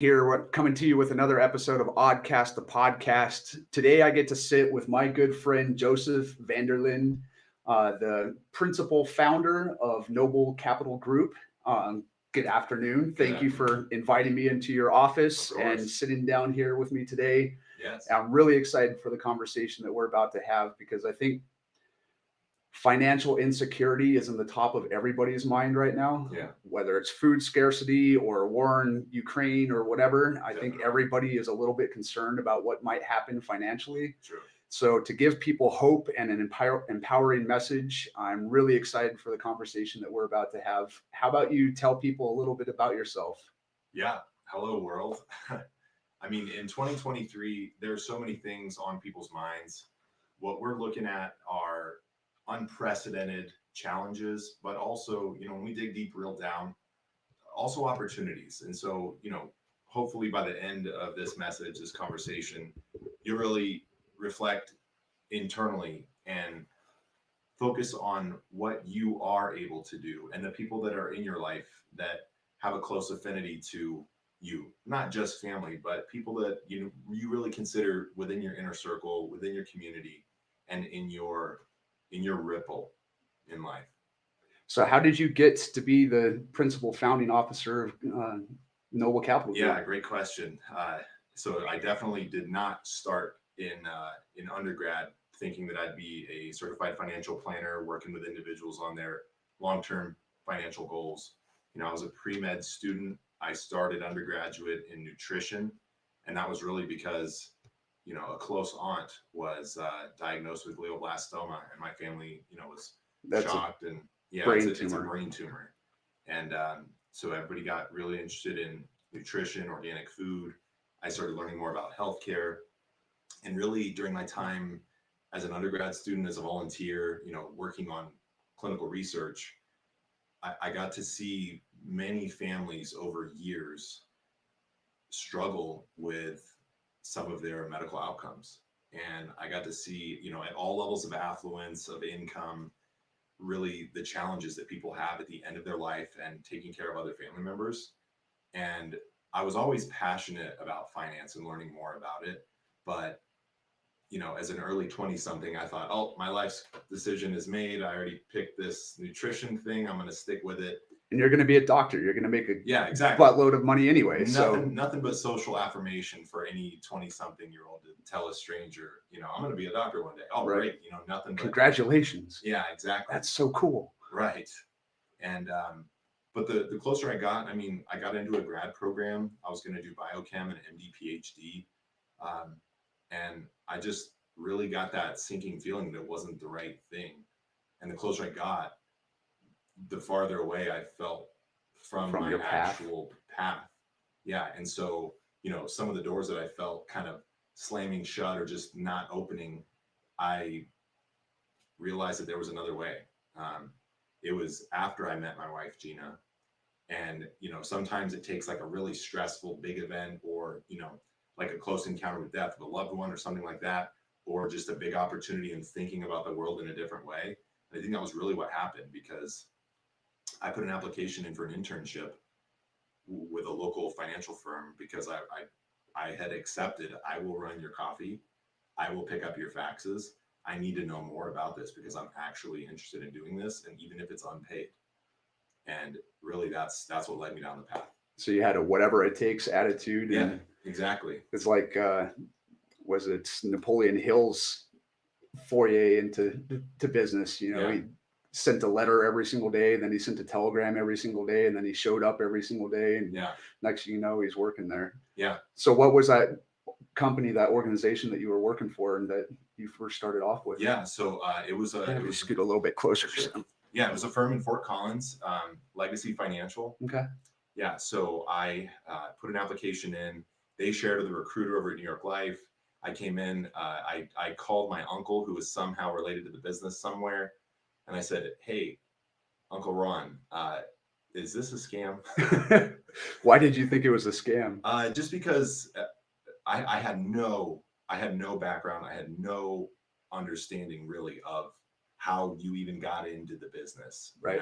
Here, coming to you with another episode of Oddcast, the podcast. Today, I get to sit with my good friend Joseph Vander Linde, the principal founder of Nobel Capital Group. Good afternoon. Good Thank you afternoon. for inviting me into your office Of and course. sitting down here with me today. Yes. I'm really excited for the conversation that we're about to have because I think financial insecurity is in the top of everybody's mind right now, Yeah. whether it's food scarcity or war in Ukraine or whatever. I think Definitely. everybody is a little bit concerned about what might happen financially. True. So, to give people hope and an empowering message, I'm really excited for the conversation that we're about to have. How about you tell people a little bit about yourself? Yeah. Hello, world. I mean, in 2023, there are so many things on people's minds. What we're looking at are unprecedented challenges, but also, when we dig deep, real down, also opportunities. And so, hopefully by the end of this message, this conversation, you really reflect internally and focus on what you are able to do and the people that are in your life that have a close affinity to you, not just family, but people that you really consider within your inner circle, within your community, and in your ripple in life. So, how did you get to be the principal founding officer of Noble Capital Group? Yeah, great question. So I definitely did not start in undergrad thinking that I'd be a certified financial planner working with individuals on their long-term financial goals. I was a pre-med student. I started undergraduate in nutrition, and that was really because a close aunt was diagnosed with glioblastoma, and my family was That's a shocked. And yeah, brain it's a tumor. brain tumor, and so everybody got really interested in nutrition, organic food. I started learning more about healthcare, and really during my time as an undergrad student, as a volunteer, working on clinical research, I got to see many families over years struggle with some of their medical outcomes. And I got to see, at all levels of affluence, of income, really the challenges that people have at the end of their life and taking care of other family members. And I was always passionate about finance and learning more about it. But, as an early 20 something, I thought, oh, my life's decision is made. I already picked this nutrition thing. I'm going to stick with it. And you're going to be a doctor. You're going to make a Yeah, exactly. buttload of money anyway. Nothing but social affirmation for any 20 something year old to tell a stranger, I'm going to be a doctor one day. Oh, Right. great. Nothing but. Congratulations. Yeah, exactly. That's so cool. Right. And, but the closer I got, I got into a grad program. I was going to do biochem and MD PhD. And I just really got that sinking feeling that it wasn't the right thing. And the closer I got, the farther away I felt from my your path. actual path. Yeah. And so, some of the doors that I felt kind of slamming shut or just not opening, I realized that there was another way. It was after I met my wife, Gina. And, sometimes it takes like a really stressful big event or, like a close encounter with death of a loved one or something like that, or just a big opportunity and thinking about the world in a different way. And I think that was really what happened, because I put an application in for an internship with a local financial firm because I had accepted, I will run your coffee. I will pick up your faxes. I need to know more about this because I'm actually interested in doing this. And even if it's unpaid. And really that's what led me down the path. So you had a whatever it takes attitude. Yeah, And exactly. it's like, was it Napoleon Hill's foray into business? Yeah. He sent a letter every single day, then he sent a telegram every single day, and then he showed up every single day. And Yeah. next thing you know, he's working there. Yeah. So what was that company, that organization that you were working for and that you first started off with? Yeah. So it was Scoot a little bit closer. Sure. Yeah, it was a firm in Fort Collins, Legacy Financial. Okay. Yeah, so I put an application in. They shared with a recruiter over at New York Life. I came in. I called my uncle, who was somehow related to the business somewhere, and I said, "Hey, Uncle Ron, is this a scam?" Why did you think it was a scam? Just because I had no background. I had no understanding really of how you even got into the business, right?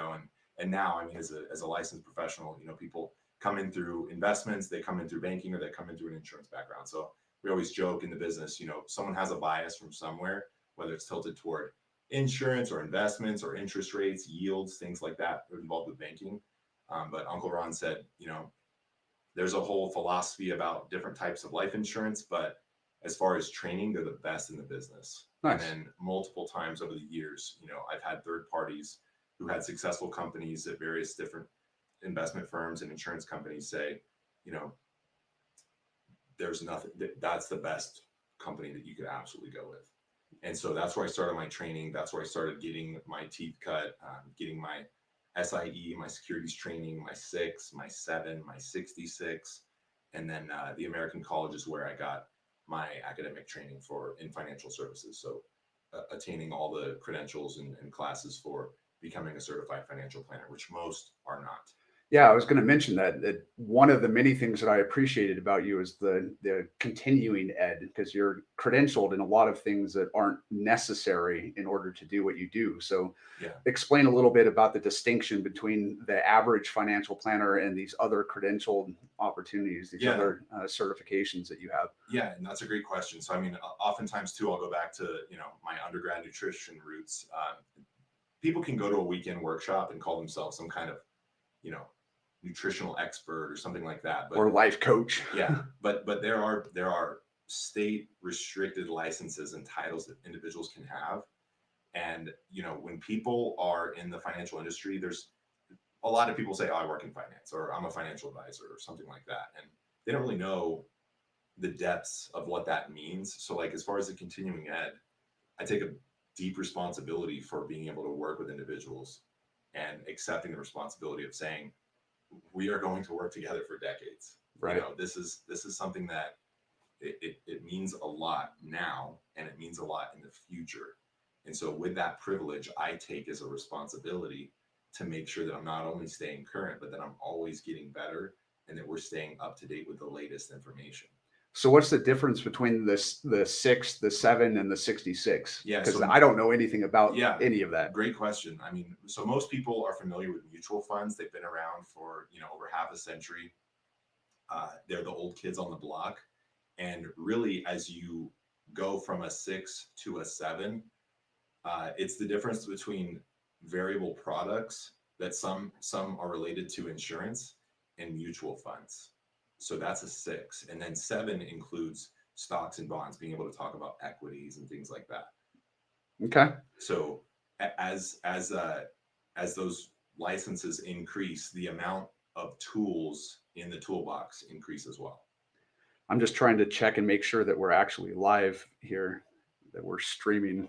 And now, as a licensed professional, people come in through investments, they come in through banking, or they come in through an insurance background. So we always joke in the business, someone has a bias from somewhere, whether it's tilted toward insurance or investments or interest rates, yields, things like that involved with banking. But Uncle Ron said, there's a whole philosophy about different types of life insurance, but as far as training, they're the best in the business. Nice. And then multiple times over the years, I've had third parties who had successful companies at various different investment firms and insurance companies say, there's nothing, that's the best company that you could absolutely go with. And so that's where I started my training. That's where I started getting my teeth cut, getting my SIE, my securities training, my 6, my 7, my 66. And then the American College is where I got my academic training in financial services. So attaining all the credentials and classes for becoming a certified financial planner, which most are not. Yeah, I was going to mention that one of the many things that I appreciated about you is the continuing ed, because you're credentialed in a lot of things that aren't necessary in order to do what you do. So Yeah. Explain a little bit about the distinction between the average financial planner and these other credentialed opportunities, these other certifications that you have. Yeah, and that's a great question. So, oftentimes too, I'll go back to, my undergrad nutrition roots. People can go to a weekend workshop and call themselves some kind of, nutritional expert or something like that, or life coach. Yeah, but there are state restricted licenses and titles that individuals can have, and when people are in the financial industry, there's a lot of people say, "Oh, I work in finance," or "I'm a financial advisor," or something like that, and they don't really know the depths of what that means. So, like, as far as the continuing ed, I take a deep responsibility for being able to work with individuals and accepting the responsibility of saying, we are going to work together for decades. Right. This is something that it means a lot now, and it means a lot in the future. And so with that privilege, I take as a responsibility to make sure that I'm not only staying current, but that I'm always getting better, and that we're staying up to date with the latest information. So what's the difference between the 6, the 7, and the 66? Yeah, because I don't know anything about any of that. Great question. So most people are familiar with mutual funds. They've been around for over half a century. They're the old kids on the block. And really, as you go from a 6 to a 7, it's the difference between variable products that some are related to insurance and mutual funds. So that's a 6. And then 7 includes stocks and bonds, being able to talk about equities and things like that. Okay. So as those licenses increase, the amount of tools in the toolbox increase as well. I'm just trying to check and make sure that we're actually live here, that we're streaming.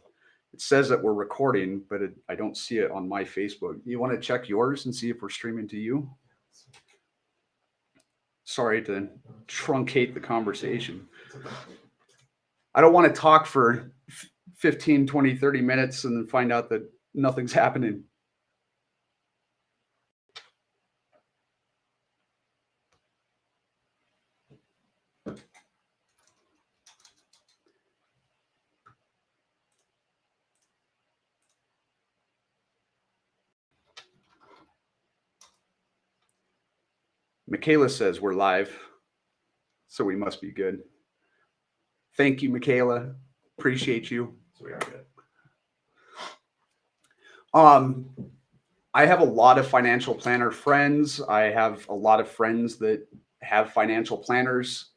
It says that we're recording, but I don't see it on my Facebook. You want to check yours and see if we're streaming to you? Sorry to truncate the conversation. I don't want to talk for 15, 20, 30 minutes and then find out that nothing's happening. Michaela says we're live, so we must be good. Thank you, Michaela. Appreciate you. So we are good. I have a lot of financial planner friends. I have a lot of friends that have financial planners.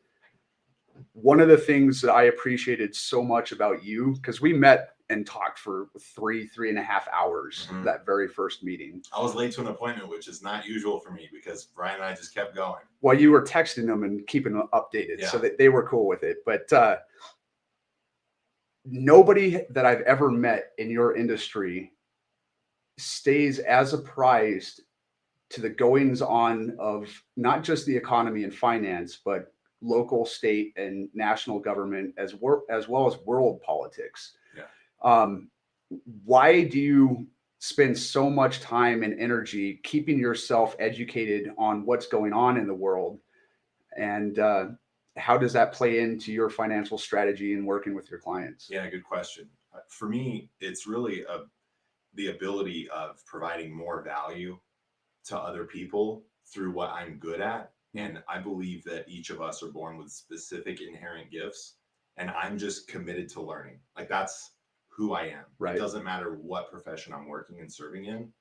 One of the things that I appreciated so much about you, because we met and talked for 3.5 hours that very first meeting. I was late to an appointment, which is not usual for me because Brian and I just kept going. Well, you were texting them and keeping them updated, so that they were cool with it. But nobody that I've ever met in your industry stays as apprised to the goings on of not just the economy and finance, but local, state, and national government, as well as world politics. Why do you spend so much time and energy keeping yourself educated on what's going on in the world? And how does that play into your financial strategy and working with your clients? Yeah, good question. For me, it's really the ability of providing more value to other people through what I'm good at. And I believe that each of us are born with specific inherent gifts. And I'm just committed to learning. Like that's who I am. Right. It doesn't matter what profession I'm working and serving in.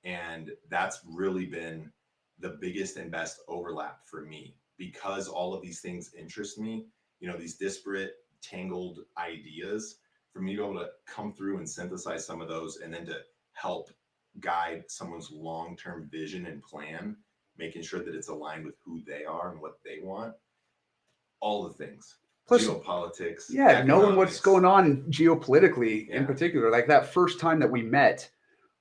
And that's really been the biggest and best overlap for me because all of these things interest me, these disparate, tangled ideas, for me to be able to come through and synthesize some of those and then to help guide someone's long-term vision and plan, making sure that it's aligned with who they are and what they want. All the things. Plus, geopolitics. Yeah, knowing what's going on geopolitically in particular. Like that first time that we met,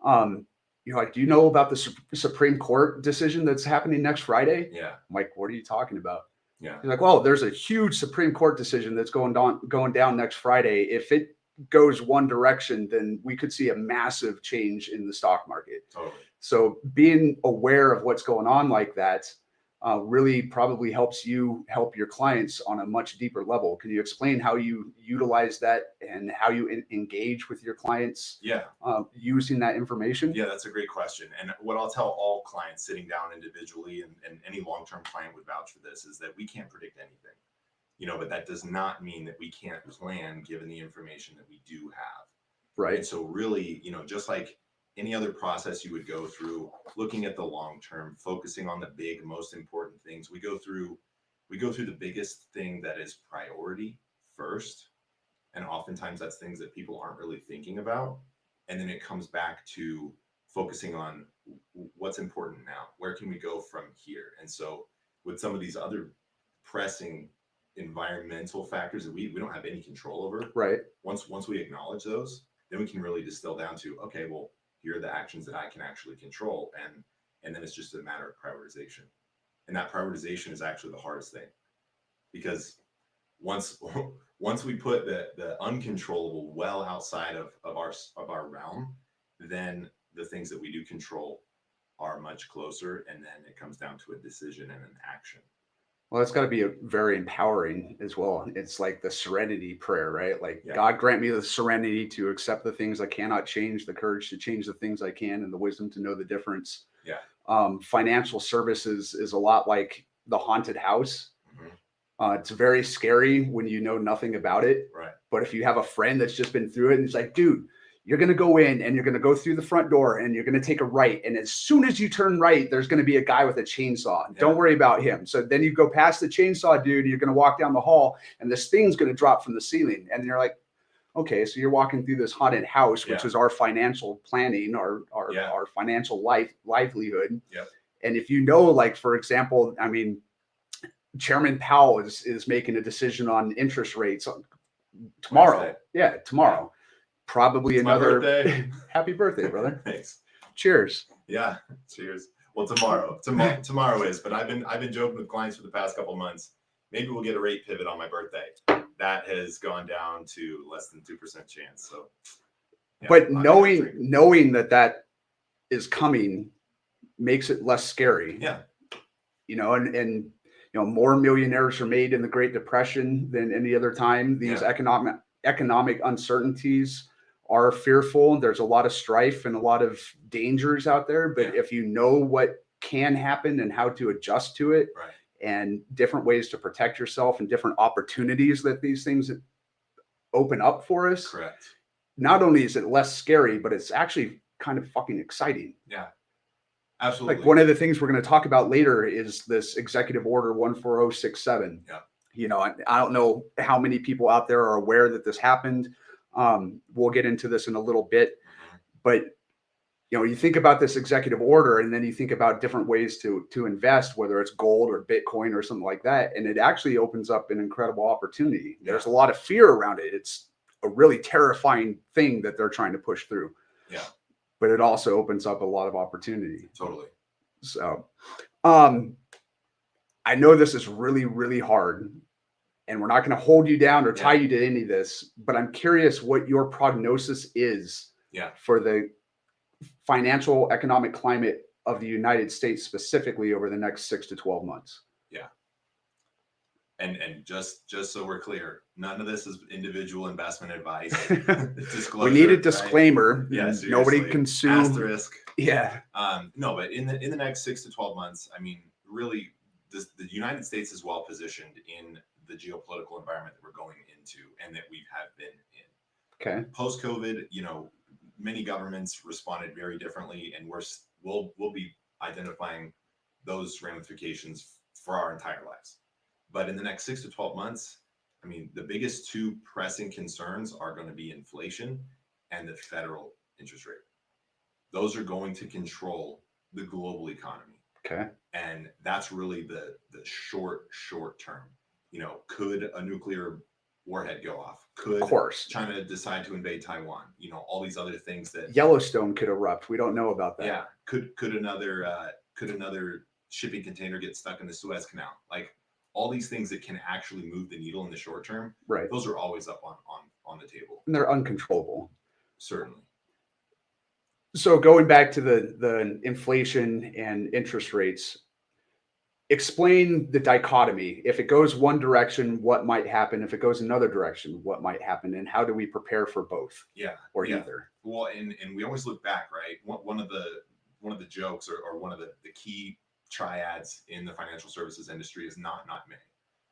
like, do you know about the Supreme Court decision that's happening next Friday? Yeah. I'm like, what are you talking about? Yeah. He's like, well, there's a huge Supreme Court decision that's going down next Friday. If it goes one direction, then we could see a massive change in the stock market. Totally. So being aware of what's going on like that really probably helps you help your clients on a much deeper level. Can you explain how you utilize that and how you engage with your clients? Yeah. Using that information? Yeah, that's a great question. And what I'll tell all clients sitting down individually, and any long-term client would vouch for this, is that we can't predict anything, but that does not mean that we can't plan given the information that we do have. Right. And so really, just like any other process you would go through, looking at the long term, focusing on the big, most important things, we go through the biggest thing that is priority first. And oftentimes that's things that people aren't really thinking about. And then it comes back to focusing on what's important now. Where can we go from here? And so with some of these other pressing environmental factors that we don't have any control over, right? Once we acknowledge those, then we can really distill down to, okay, well, here are the actions that I can actually control. And then it's just a matter of prioritization. And that prioritization is actually the hardest thing, because once we put the uncontrollable well outside of our realm, then the things that we do control are much closer. And then it comes down to a decision and an action. Well, that's got to be very empowering as well. It's like the serenity prayer, right? Like, yeah. God grant me the serenity to accept the things I cannot change, the courage to change the things I can, and the wisdom to know the difference. Yeah. Financial services is a lot like the haunted house. Mm-hmm. It's very scary when you know nothing about it. Right. But if you have a friend that's just been through it and it's like, dude, you're going to go in and you're going to go through the front door and you're going to take a right. And as soon as you turn right, there's going to be a guy with a chainsaw. Yeah. Don't worry about him. So then you go past the chainsaw dude, and you're going to walk down the hall and this thing's going to drop from the ceiling. And you're like, okay, so you're walking through this haunted house, which is our financial planning, our financial livelihood. Yeah. And if you know, like, for example, I mean, Chairman Powell is making a decision on interest rates tomorrow. Wednesday. Yeah, tomorrow. Yeah. Probably it's another birthday. Happy birthday, brother. Thanks. Cheers. Yeah, cheers. Well, tomorrow is, but I've been joking with clients for the past couple of months. Maybe we'll get a rate pivot on my birthday. That has gone down to less than 2% chance. So, yeah, but knowing that is coming makes it less scary. Yeah. And more millionaires are made in the Great Depression than any other time. These economic uncertainties are fearful. There's a lot of strife and a lot of dangers out there. But if you know what can happen and how to adjust to it, right, and different ways to protect yourself and different opportunities that these things open up for us, correct, not only is it less scary, but it's actually kind of fucking exciting. Yeah, absolutely. Like, one of the things we're going to talk about later is this executive order 14067. Yeah. I don't know how many people out there are aware that this happened. We'll get into this in a little bit, but you think about this executive order, and then you think about different ways to invest, whether it's gold or Bitcoin or something like that. And it actually opens up an incredible opportunity. Yeah. There's a lot of fear around it. It's a really terrifying thing that they're trying to push through. Yeah. But it also opens up a lot of opportunity. Totally. So, I know this is really, really hard, and we're not going to hold you down or tie you to any of this, but I'm curious what your prognosis is for the financial economic climate of the United States specifically over the next 6 to 12 months. Yeah. And just so we're clear, none of this is individual investment advice. We need a disclaimer. Right? Yeah, nobody can sue. Asterisk. Yeah. No, but in the next 6 to 12 months, I mean, really, the United States is well positioned in the geopolitical environment that we're going into and that we have been in. Okay. Post COVID, many governments responded very differently, and we'll be identifying those ramifications for our entire lives. But in the next 6 to 12 months, I mean, the biggest two pressing concerns are going to be inflation and the federal interest rate. Those are going to control the global economy. Okay. And that's really the short term. Could a nuclear warhead go off? Could of course China decide to invade Taiwan? All these other things that Yellowstone could erupt. We don't know about that. Yeah. Could another shipping container get stuck in the Suez Canal? Like all these things that can actually move the needle in the short term. Right. Those are always up on the table. And they're uncontrollable. Certainly. So going back to the inflation and interest rates, explain the dichotomy. If it goes one direction, what might happen? If it goes another direction, what might happen? And how do we prepare for both? Or either? Well, and we always look back, right? One of the jokes or one of the key triads in the financial services industry is not may,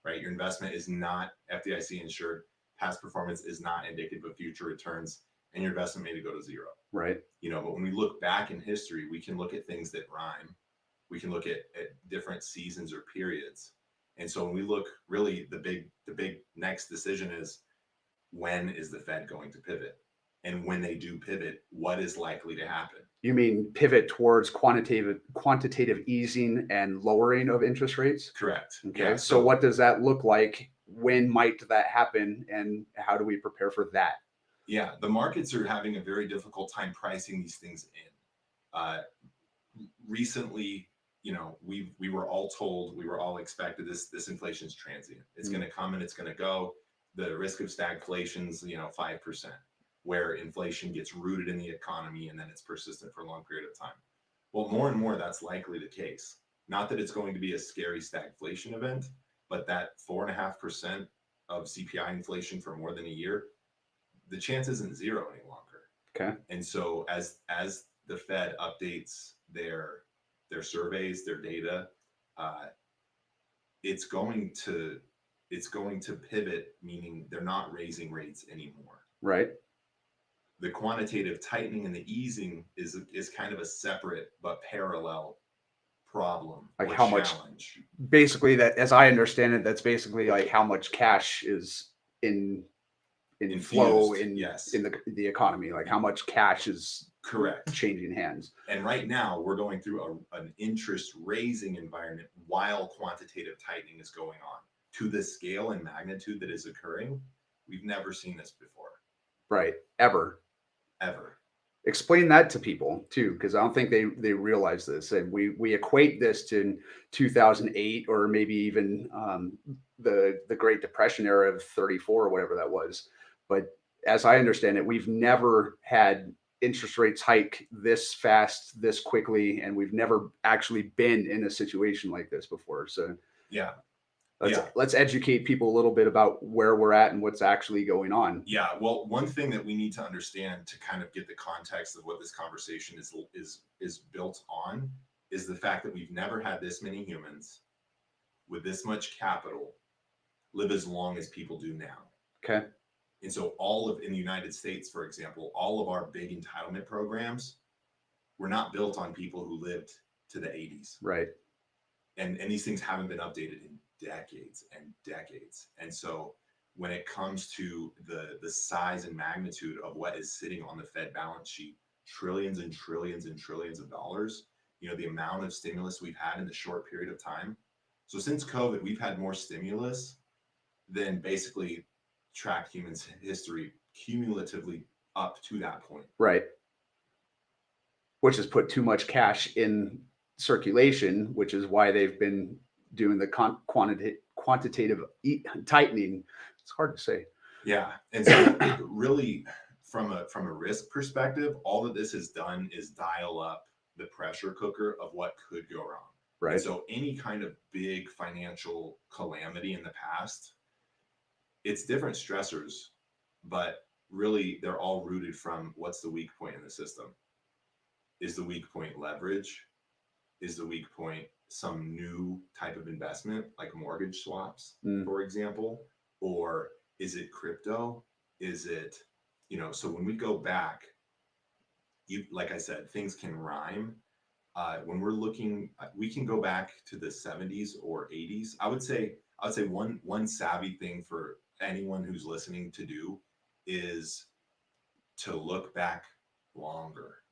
right? Your investment is not FDIC insured. Past performance is not indicative of future returns, and your investment may go to zero. Right. But when we look back in history, we can look at things that rhyme. We can look at different seasons or periods. And so when we look, really the big next decision is, when is the Fed going to pivot? And when they do pivot, what is likely to happen? You mean pivot towards quantitative easing and lowering of interest rates? Correct. Okay. Yeah, so what does that look like? When might that happen? And how do we prepare for that? Yeah, the markets are having a very difficult time pricing these things in. Recently, we were all told, we were all expected this inflation is transient. It's going to come and it's going to go. The risk of stagflation's 5%, where inflation gets rooted in the economy and then it's persistent for a long period of time. Well, more and more that's likely the case. Not that it's going to be a scary stagflation event, but that 4.5% of CPI inflation for more than a year, the chance isn't zero any longer. Okay. And so as the Fed updates their surveys, their data, it's going to pivot, meaning they're not raising rates anymore. Right. The quantitative tightening and the easing is kind of a separate but parallel problem. Like how challenge. Much, basically, that, as I understand it, that's basically like how much cash is in flow in the economy, like how much cash is correct changing hands. And right now we're going through an interest raising environment while quantitative tightening is going on to the scale and magnitude that is occurring. We've never seen this before. Right. Ever. Explain that to people too, because I don't think they realize this. And we equate this to 2008 or maybe even the Great Depression era of 34 or whatever that was. But as I understand it, we've never had interest rates hike this fast, this quickly, and we've never actually been in a situation like this before. So let's educate people a little bit about where we're at and what's actually going on. Yeah, well, one thing that we need to understand to kind of get the context of what this conversation is built on is the fact that we've never had this many humans with this much capital live as long as people do now. Okay. And so in the United States, for example, all of our big entitlement programs were not built on people who lived to the 80s. Right. And these things haven't been updated in decades and decades. And so when it comes to the size and magnitude of what is sitting on the Fed balance sheet, trillions and trillions and trillions of dollars, the amount of stimulus we've had in the short period of time. So since COVID, we've had more stimulus than basically tracked human history cumulatively up to that point. Right. Which has put too much cash in circulation, which is why they've been doing the quantitative tightening. It's hard to say. Yeah. And so really from a risk perspective, all that this has done is dial up the pressure cooker of what could go wrong. And Right. so any kind of big financial calamity in the past, it's different stressors, but really they're all rooted from what's the weak point in the system. Is the weak point leverage? Is the weak point some new type of investment like mortgage swaps, Mm. for example? Or is it crypto? Is it, so when we go back, like I said, things can rhyme. When we're looking, we can go back to the 70s or 80s. I would say one savvy thing for anyone who's listening to do is to look back longer.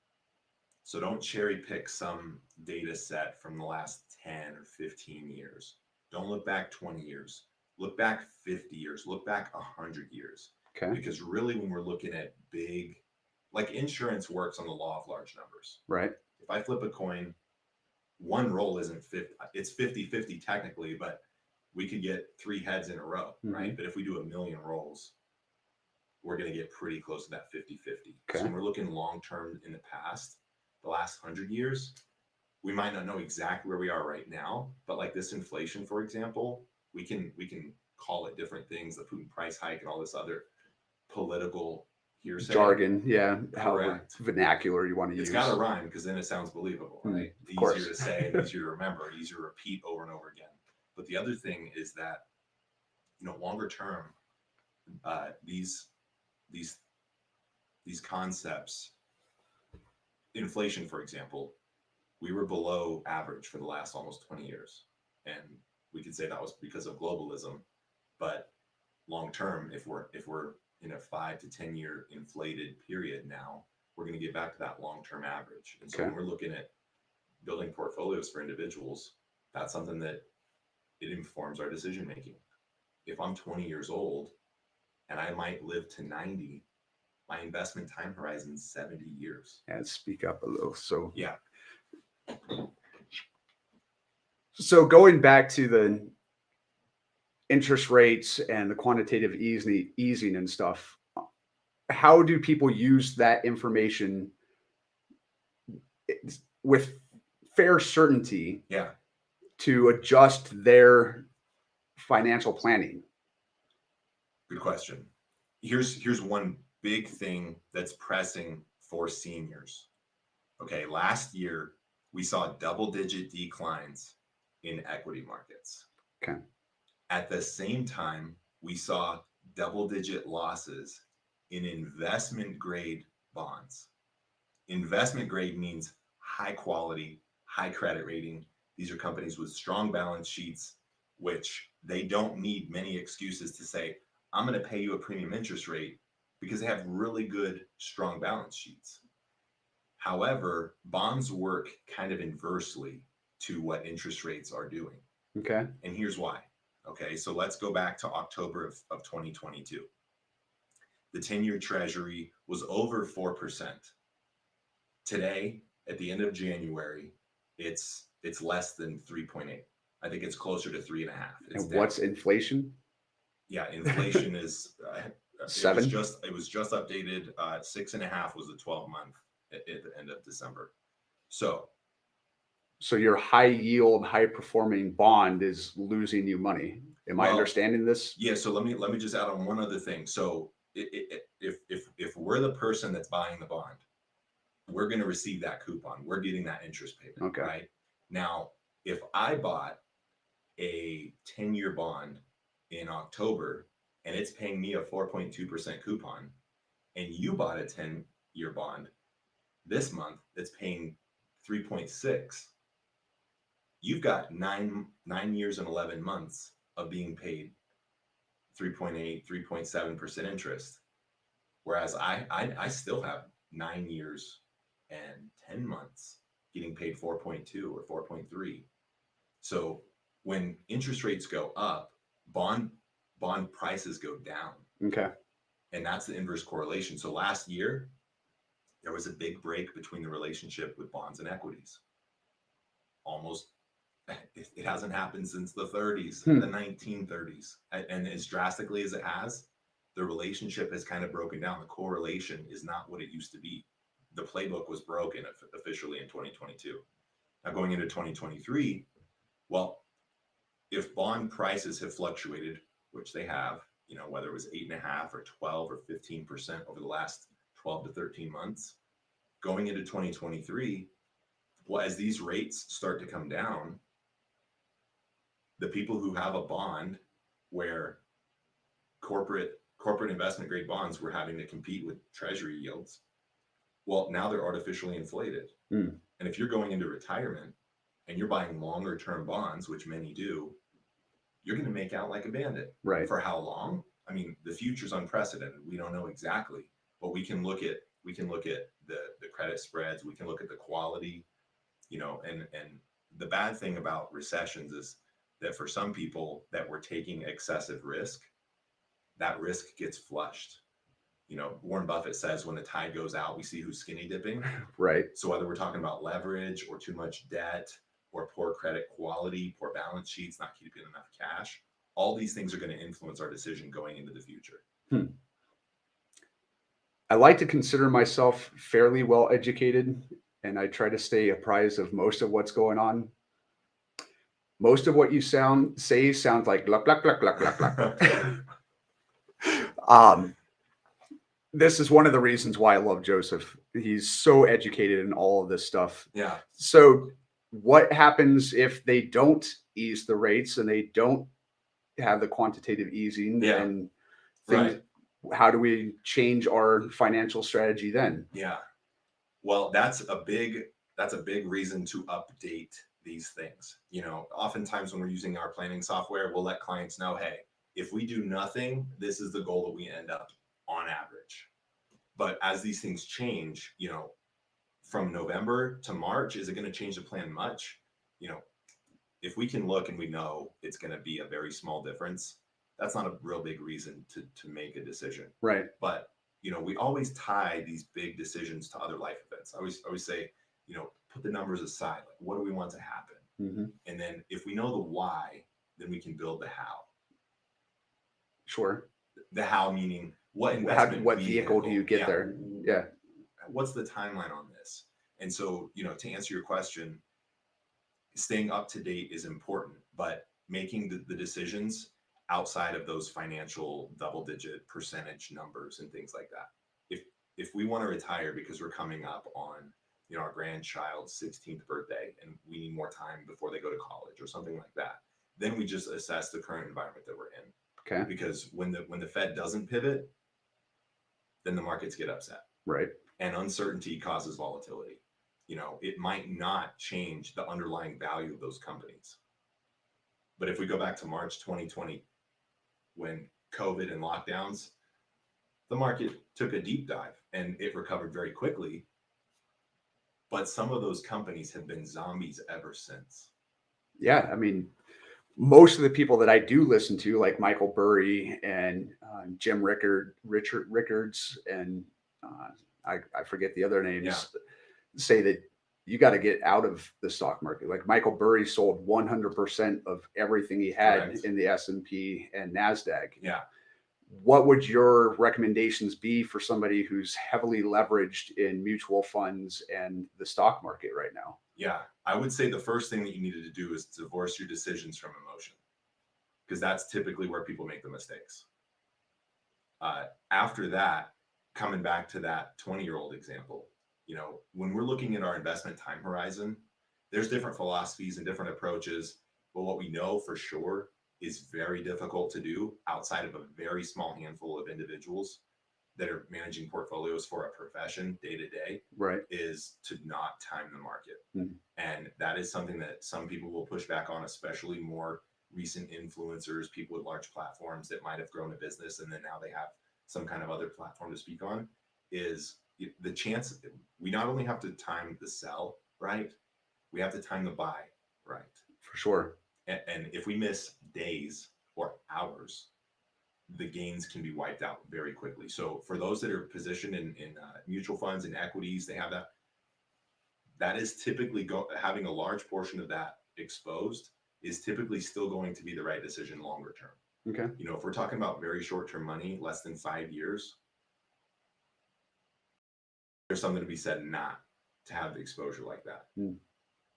So don't cherry pick some data set from the last 10 or 15 years. Don't look back 20 years. Look back 50 years. Look back 100 years. Okay. Because really, when we're looking at big, like insurance works on the law of large numbers. Right. If I flip a coin, one roll isn't 50, it's 50-50 technically, but we could get 3 heads in a row, right? But if we do 1 million rolls, we're going to get pretty close to that 50-50. Okay. So when we're looking long-term in the past, the last 100 years, we might not know exactly where we are right now, but like this inflation, for example, we can call it different things, the Putin price hike and all this other political hearsay. Jargon, yeah. However Correct. vernacular you want to use. It's got to rhyme because then it sounds believable, right? Of course. Easier to say, easier to remember, easier to repeat over and over again. But the other thing is that, longer term, these concepts, inflation, for example, we were below average for the last almost 20 years. And we could say that was because of globalism. But long term, if we're in a 5 to 10 year inflated period now, we're going to get back to that long-term average. And so when we're looking at building portfolios for individuals, that's something that it informs our decision making. If I'm 20 years old and I might live to 90, my investment time horizon is 70 years. And speak up a little. So yeah. So going back to the interest rates and the quantitative easing and stuff, how do people use that information with fair certainty to adjust their financial planning? Good question. Here's one big thing that's pressing for seniors. Okay, last year we saw double-digit declines in equity markets. Okay. At the same time, we saw double-digit losses in investment grade bonds. Investment grade means high quality, high credit rating. These are companies with strong balance sheets, which they don't need many excuses to say, I'm going to pay you a premium interest rate because they have really good, strong balance sheets. However, bonds work kind of inversely to what interest rates are doing. Okay. And here's why. Okay, so let's go back to October of 2022. The 10-year treasury was over 4%. Today, at the end of January, it's less than 3.8. I think it's closer to 3.5. And what's inflation? Yeah, inflation is 7. It was just updated. 6.5 was the 12-month at the end of December. So your high yield, high performing bond is losing you money. Am I understanding this? Yeah. So let me just add on one other thing. So if we're the person that's buying the bond, we're going to receive that coupon. We're getting that interest payment. Okay. Right now, if I bought a 10-year bond in October and it's paying me a 4.2% coupon, and you bought a 10-year bond this month that's paying 3.6, you've got 9 years and 11 months of being paid 3.8, 3.7% interest. Whereas I still have 9 years and 10 months getting paid 4.2 or 4.3. So when interest rates go up, bond prices go down. Okay. And that's the inverse correlation. So last year, there was a big break between the relationship with bonds and equities. It hasn't happened since the 30s, the 1930s. And as drastically as it has, the relationship has kind of broken down. The correlation is not what it used to be. The playbook was broken officially in 2022. Now going into 2023, Well, if bond prices have fluctuated, which they have, whether it was 8.5 or 12 or 15% over the last 12 to 13 months, going into 2023, well, as these rates start to come down, the people who have a bond where corporate investment grade bonds were having to compete with treasury yields, well, now they're artificially inflated. Mm. And if you're going into retirement and you're buying longer term bonds, which many do, you're going to make out like a bandit. Right. For how long? I mean, the future's unprecedented. We don't know exactly, but we can look at the credit spreads. We can look at the quality, and the bad thing about recessions is that for some people that were taking excessive risk, that risk gets flushed. Warren Buffett says when the tide goes out, we see who's skinny dipping. Right. So whether we're talking about leverage or too much debt or poor credit quality, poor balance sheets, not keeping enough cash, all these things are going to influence our decision going into the future. I like to consider myself fairly well educated, and I try to stay apprised of most of what's going on. Most of what you say sounds like gluck, gluck, gluck, gluck, gluck, gluck. This is one of the reasons why I love Joseph. He's so educated in all of this stuff. Yeah. So what happens if they don't ease the rates and they don't have the quantitative easing and things? Right. How do we change our financial strategy then? Yeah. Well, that's a big reason to update these things. Oftentimes when we're using our planning software, we'll let clients know, hey, if we do nothing, this is the goal that we end up on average. But as these things change, from November to March, is it going to change the plan much? If we can look and we know it's going to be a very small difference, that's not a real big reason to make a decision. Right. But, we always tie these big decisions to other life events. I always say, put the numbers aside. Like, what do we want to happen? Mm-hmm. And then if we know the why, then we can build the how. Sure. The how meaning what investment what vehicle do you get there? Yeah. What's the timeline on this? And so, to answer your question, staying up to date is important, but making the decisions outside of those financial double-digit percentage numbers and things like that. If we want to retire because we're coming up on our grandchild's 16th birthday and we need more time before they go to college or something like that, then we just assess the current environment that we're in. Okay. Because when the Fed doesn't pivot, then the markets get upset. Right. And uncertainty causes volatility. It might not change the underlying value of those companies. But if we go back to March 2020, when COVID and lockdowns, the market took a deep dive and it recovered very quickly. But some of those companies have been zombies ever since. Yeah. I mean, most of the people that I do listen to, like Michael Burry and Jim Rickards, and I forget the other names, say that you got to get out of the stock market. Like Michael Burry sold 100% of everything he had in the S&P and NASDAQ. Yeah. What would your recommendations be for somebody who's heavily leveraged in mutual funds and the stock market right now? Yeah, I would say the first thing that you needed to do is divorce your decisions from emotion, because that's typically where people make the mistakes. After that, coming back to that 20-year-old example, when we're looking at our investment time horizon, there's different philosophies and different approaches, but what we know for sure is very difficult to do outside of a very small handful of individuals that are managing portfolios for a profession day to day, right, is to not time the market. Mm-hmm. And that is something that some people will push back on, especially more recent influencers, people with large platforms that might have grown a business and then now they have some kind of other platform to speak on. Is the chance we not only have to time the sell right, we have to time the buy right. For sure. And if we miss days or hours, the gains can be wiped out very quickly. So for those that are positioned in mutual funds and equities, they have that is typically having a large portion of that exposed is typically still going to be the right decision longer term. Okay. If we're talking about very short-term money, less than 5 years, there's something to be said not to have the exposure like that. Mm.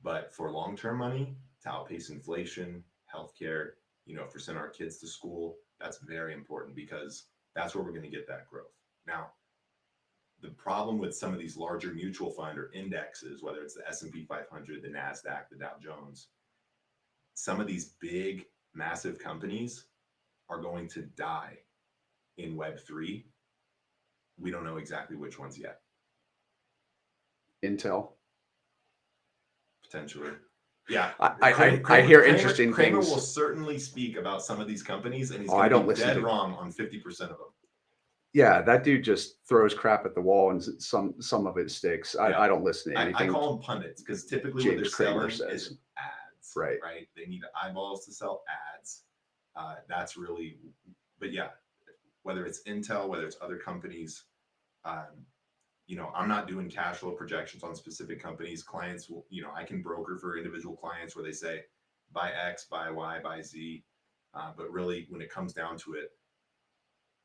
But for long-term money, to outpace inflation, healthcare, if we're sending our kids to school, that's very important because that's where we're going to get that growth. Now, the problem with some of these larger mutual fund or indexes, whether it's the S&P 500, the NASDAQ, the Dow Jones, some of these big, massive companies are going to die in Web3. We don't know exactly which ones yet. Intel. Potentially. Yeah. I hear interesting Kramer things. will certainly speak about some of these companies, and he's I don't going to be listen dead to wrong on 50% of them. Yeah, that dude just throws crap at the wall, and some of it sticks. I don't listen to anything. I call them pundits because typically James what they're Kramer selling says. is ads. Right. Right. They need eyeballs to sell ads. That's really, but yeah, whether it's Intel, whether it's other companies, I'm not doing cash flow projections on specific companies. Clients will, I can broker for individual clients where they say buy X, buy Y, buy Z. But really, when it comes down to it,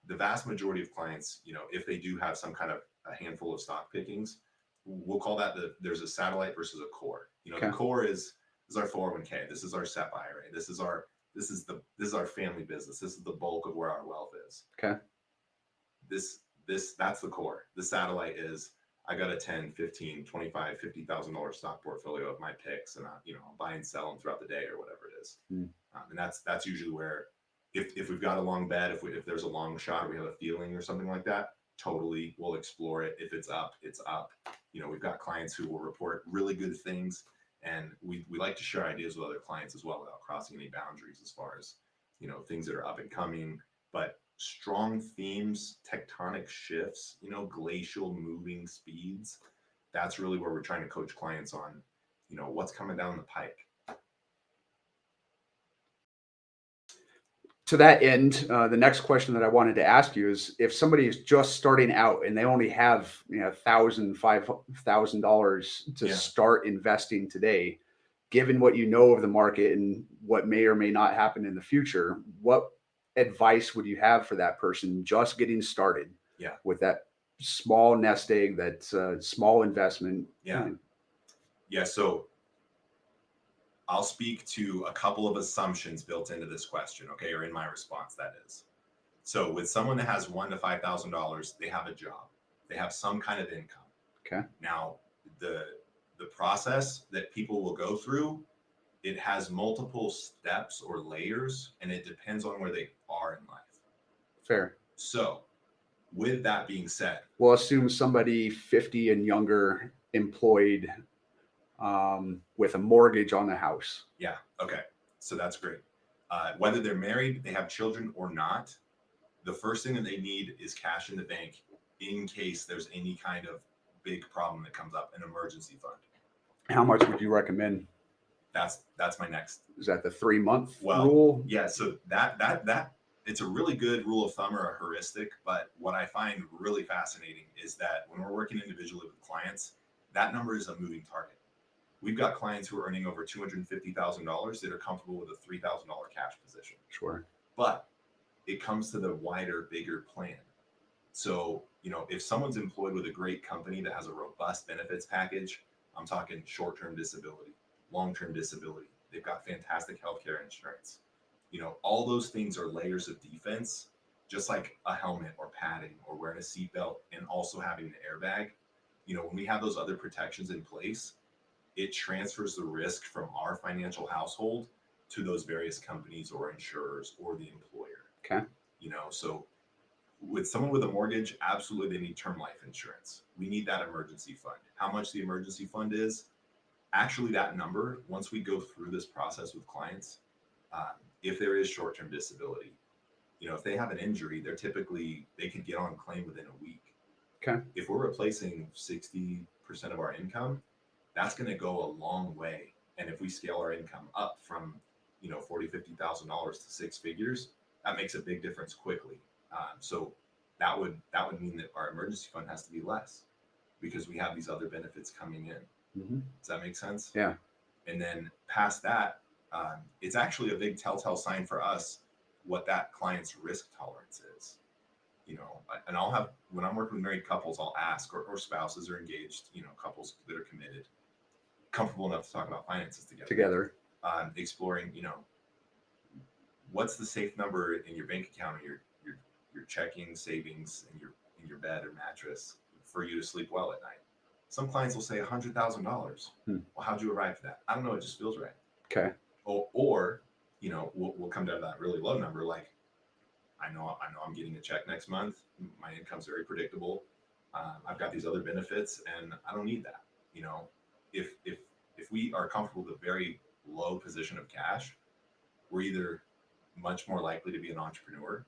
the vast majority of clients, if they do have some kind of a handful of stock pickings, we'll call that there's a satellite versus a core. Okay. The core is our 401k. This is our SEP IRA. This is our family business. This is the bulk of where our wealth is. Okay. That's the core. The satellite is I got a 10, 15, 25, $50,000 stock portfolio of my picks, and I'll buy and sell them throughout the day or whatever it is. And that's usually where if we've got a long bet, if there's a long shot, or we have a feeling or something like that, totally we'll explore it. If it's up, it's up. We've got clients who will report really good things, and we like to share ideas with other clients as well without crossing any boundaries as far as things that are up and coming, but strong themes, tectonic shifts, glacial moving speeds. That's really where we're trying to coach clients on, what's coming down the pike. To that end, the next question that I wanted to ask you is, if somebody is just starting out and they only have $1,000, $5,000 to start investing today, given what you know of the market and what may or may not happen in the future, what advice would you have for that person just getting started with that small nest egg, that small investment? So I'll speak to a couple of assumptions built into this question, okay, or in my response, that is. So with someone that has $1,000 to $5,000, they have a job, they have some kind of income. Okay. Now, the process that people will go through, it has multiple steps or layers, and it depends on where they are in life. Fair. So with that being said, we'll assume somebody 50 and younger, employed, with a mortgage on the house. Yeah. Okay. So that's great. Whether they're married, they have children or not, the first thing that they need is cash in the bank in case there's any kind of big problem that comes up, an emergency fund. How much would you recommend? That's my next. Is that the 3-month rule? Yeah. So that it's a really good rule of thumb or a heuristic. But what I find really fascinating is that when we're working individually with clients, that number is a moving target. We've got clients who are earning over $250,000 that are comfortable with a $3,000 cash position. Sure. But it comes to the wider, bigger plan. So, if someone's employed with a great company that has a robust benefits package, I'm talking short-term disability, long-term disability, they've got fantastic healthcare insurance. All those things are layers of defense, just like a helmet or padding or wearing a seatbelt and also having the airbag. When we have those other protections in place, it transfers the risk from our financial household to those various companies or insurers or the employer. Okay. So with someone with a mortgage, absolutely they need term life insurance. We need that emergency fund. How much the emergency fund is, actually that number, once we go through this process with clients, if there is short-term disability, if they have an injury, they could get on claim within a week. Okay. If we're replacing 60% of our income, that's going to go a long way. And if we scale our income up from, $40,000, $50,000 to 6 figures, that makes a big difference quickly. So that would mean that our emergency fund has to be less because we have these other benefits coming in. Mm-hmm. Does that make sense? Yeah. And then past that, it's actually a big telltale sign for us what that client's risk tolerance is. And I'll have, when I'm working with married couples, I'll ask, or spouses or engaged, couples that are committed, comfortable enough to talk about finances together. exploring, what's the safe number in your bank account, or your checking, savings, in your bed or mattress for you to sleep well at night. Some clients will say $100,000. Well, how'd you arrive at that? I don't know. It just feels right. Okay. Or we'll come down to that really low number. Like, I know I'm getting a check next month. My income's very predictable. I've got these other benefits, and I don't need that. If we are comfortable with a very low position of cash, we're either much more likely to be an entrepreneur,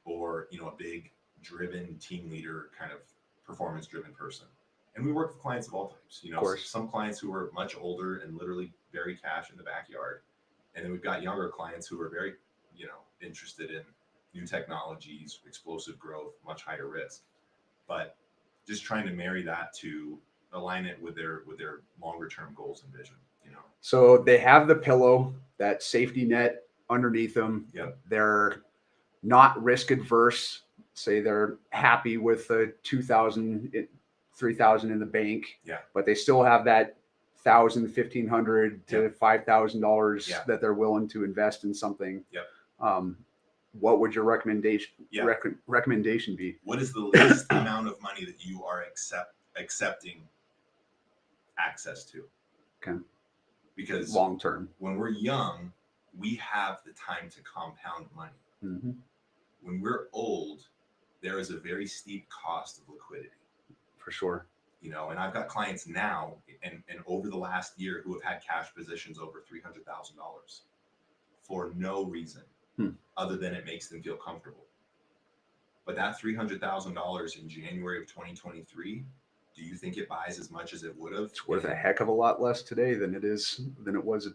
or a big driven team leader, kind of performance driven person. And we work with clients of all types. Of course. Some clients who are much older and literally bury cash in the backyard, and then we've got younger clients who are very interested in new technologies, explosive growth, much higher risk. But just trying to marry that to align it with their longer term goals and vision. So they have the pillow, that safety net underneath them. Yep. They're not risk adverse. Say they're happy with the 2,000, 3,000 in the bank. Yeah. But they still have that $1,000, $1,500 to $5,000 Yeah. that they're willing to invest in something. Yep. What would your recommendation be? What is the least amount of money that you are accepting access to? Okay. Because long term, when we're young, we have the time to compound money. Mm-hmm. When we're old, there is a very steep cost of liquidity. For sure. And I've got clients now and over the last year who have had cash positions over $300,000 for no reason other than it makes them feel comfortable. But that $300,000 in January of 2023, do you think it buys as much as it would have? It's worth a heck of a lot less today than it was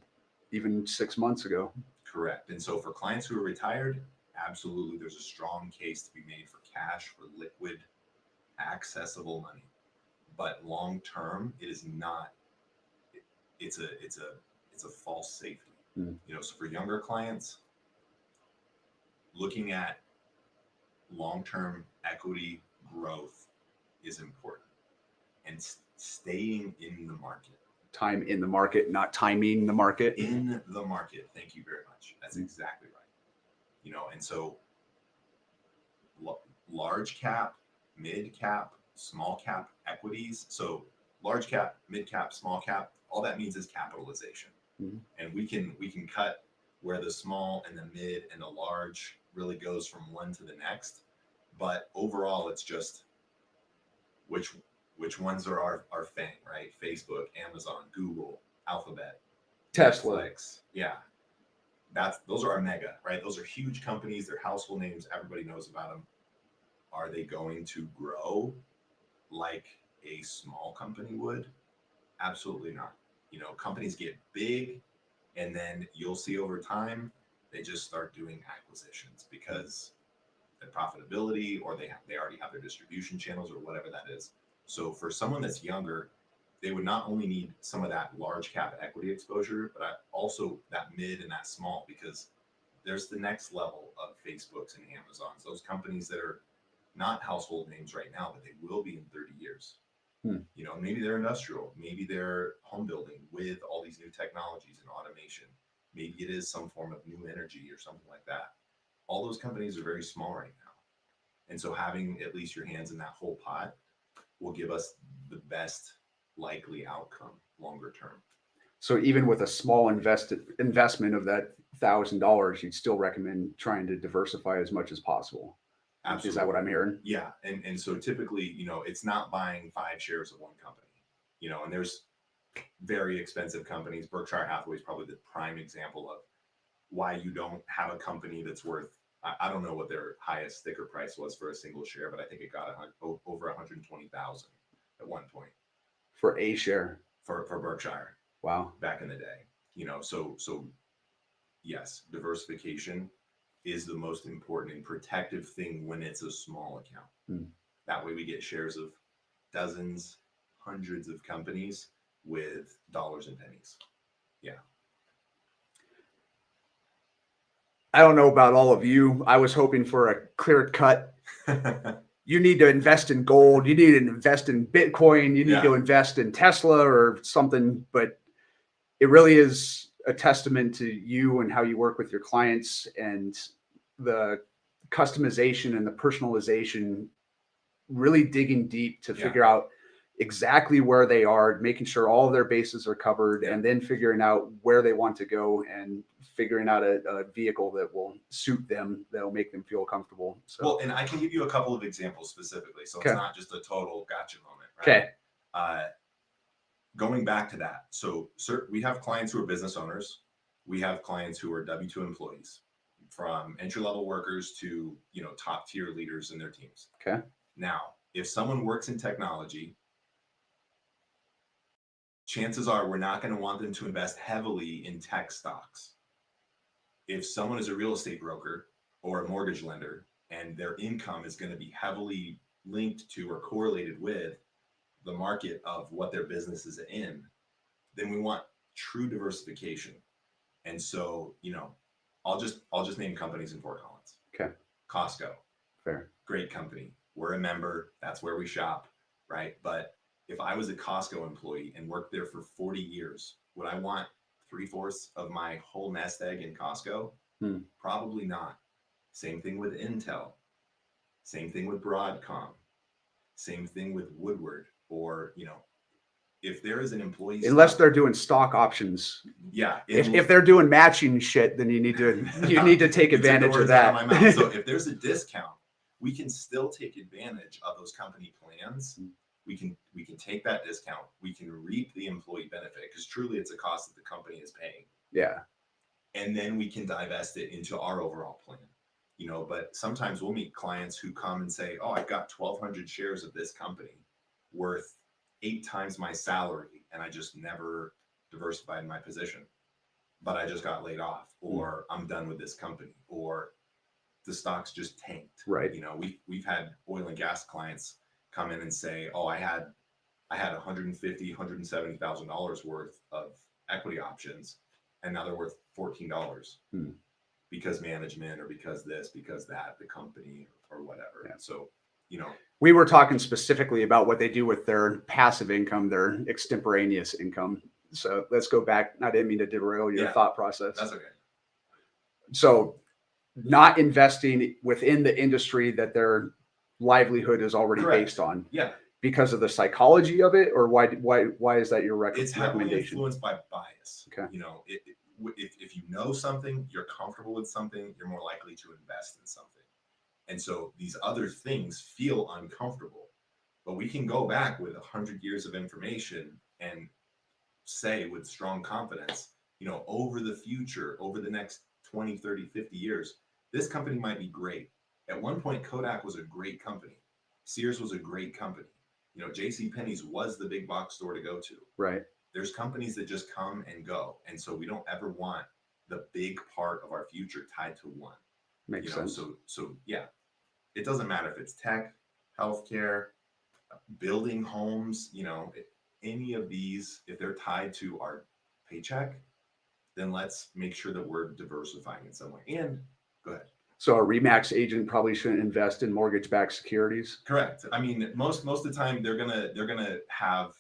even 6 months ago. Correct. And so for clients who are retired, absolutely, there's a strong case to be made for cash, for liquid, accessible money. But long term, it is not. It's a false safety. So for younger clients, looking at long-term equity growth is important, and staying in the market. Time in the market, not timing the market. In the market. Thank you very much. That's exactly right. And so large cap, mid cap, small cap equities. So large cap, mid cap, small cap, all that means is capitalization. And we can cut where the small and the mid and the large really goes from one to the next. But overall, it's just which ones are our thing, right? Facebook, Amazon, Google, Alphabet, Tesla. Netflix. Yeah. Those are our mega, right? Those are huge companies. They're household names. Everybody knows about them. Are they going to grow like a small company would? Absolutely not. Companies get big, and then you'll see over time, they just start doing acquisitions because the profitability, or they already have their distribution channels or whatever that is. So for someone that's younger, they would not only need some of that large cap equity exposure, but also that mid and that small, because there's the next level of Facebooks and Amazons, those companies that are not household names right now, but they will be in 30 years. Maybe they're industrial, maybe they're home building with all these new technologies and automation. Maybe it is some form of new energy or something like that. All those companies are very small right now. And so having at least your hands in that whole pot will give us the best likely outcome longer term. So even with a small investment of that $1,000, you'd still recommend trying to diversify as much as possible. Absolutely. Is that what I'm hearing? Yeah. And so typically, it's not buying 5 shares of one company, and there's very expensive companies. Berkshire Hathaway is probably the prime example of why you don't have a company that's worth, I don't know what their highest sticker price was for a single share, but I think it got over 120,000 at one point. For a share? For Berkshire. Wow. Back in the day, so yes, diversification is the most important and protective thing when it's a small account. That way we get shares of dozens, hundreds of companies with dollars and pennies. Yeah. I don't know about all of you. I was hoping for a clear cut. You need to invest in gold. You need to invest in Bitcoin. You need to invest in Tesla or something. But it really is a testament to you and how you work with your clients and the customization and the personalization, really digging deep to figure out exactly where they are, making sure all of their bases are covered, and then figuring out where they want to go and figuring out a vehicle that will suit them, that'll make them feel comfortable. So, well, and I can give you a couple of examples specifically, so it's not just a total gotcha moment, right? Okay. Going back to that, so we have clients who are business owners. We have clients who are W-2 employees, from entry-level workers to top tier leaders in their teams. Okay. Now, if someone works in technology, chances are we're not going to want them to invest heavily in tech stocks. If someone is a real estate broker or a mortgage lender and their income is going to be heavily linked to or correlated with the market of what their business is in, then we want true diversification. And so, I'll just name companies in Fort Collins. Okay. Costco. Fair. Great company. We're a member. That's where we shop, right? But if I was a Costco employee and worked there for 40 years, would I want 3/4 of my whole nest egg in Costco? Probably not. Same thing with Intel. Same thing with Broadcom. Same thing with Woodward. Or, if there is an employee, unless they're doing stock options. Yeah. If they're doing matching shit, then you need to take advantage of that. So if there's a discount, we can still take advantage of those company plans. We can take that discount. We can reap the employee benefit, because truly it's a cost that the company is paying. Yeah. And then we can divest it into our overall plan. But sometimes we'll meet clients who come and say, oh, I've got 1,200 shares of this company worth 8 times my salary, and I just never diversified my position, but I just got laid off, or I'm done with this company, or the stocks just tanked. Right. We've had oil and gas clients come in and say, oh, I had $150,000, $170,000 worth of equity options, and now they're worth $14 because management, or because this, because that, the company, or whatever. Yeah. So, we were talking specifically about what they do with their passive income, their extemporaneous income. So let's go back. I didn't mean to derail your thought process. That's okay. So not investing within the industry that their livelihood is already based on. Yeah. Because of the psychology of it, or why is that your recommendation? It's heavily influenced by bias. Okay. If you know something, you're comfortable with something, you're more likely to invest in something. And so these other things feel uncomfortable, but we can go back with 100 years of information and say with strong confidence, over the future, over the next 20, 30, 50 years, this company might be great. At one point, Kodak was a great company. Sears was a great company. JCPenney's was the big box store to go to. Right. There's companies that just come and go. And so we don't ever want the big part of our future tied to one. Makes sense. So yeah, it doesn't matter if it's tech, healthcare, building homes, any of these, if they're tied to our paycheck, then let's make sure that we're diversifying in some way. And go ahead. So a Remax agent probably shouldn't invest in mortgage-backed securities. Correct. I mean, most of the time they're gonna have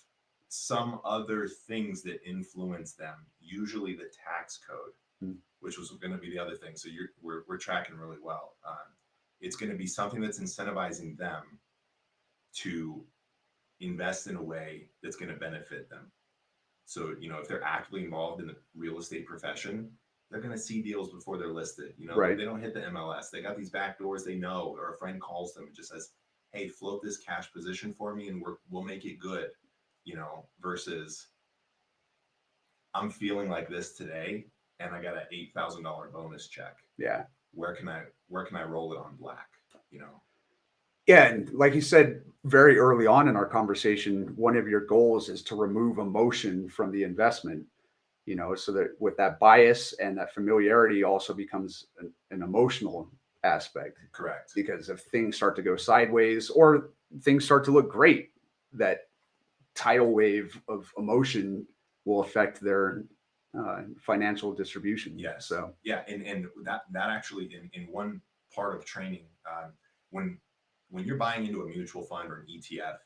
some other things that influence them. Usually the tax code, which was going to be the other thing. So we're tracking really well. It's going to be something that's incentivizing them to invest in a way that's going to benefit them. So if they're actively involved in the real estate profession, they're going to see deals before they're listed. Right. They don't hit the MLS. They got these back doors they know, or a friend calls them and just says, hey, float this cash position for me and we'll make it good, versus I'm feeling like this today and I got an $8,000 bonus check. Yeah. Where can I roll it on black? Yeah, and like you said very early on in our conversation, one of your goals is to remove emotion from the investment. So that with that bias and that familiarity also becomes an emotional aspect. Correct. Because if things start to go sideways or things start to look great, that tidal wave of emotion will affect their financial distribution. Yeah. So yeah, and that actually in one part of training, when you're buying into a mutual fund or an ETF,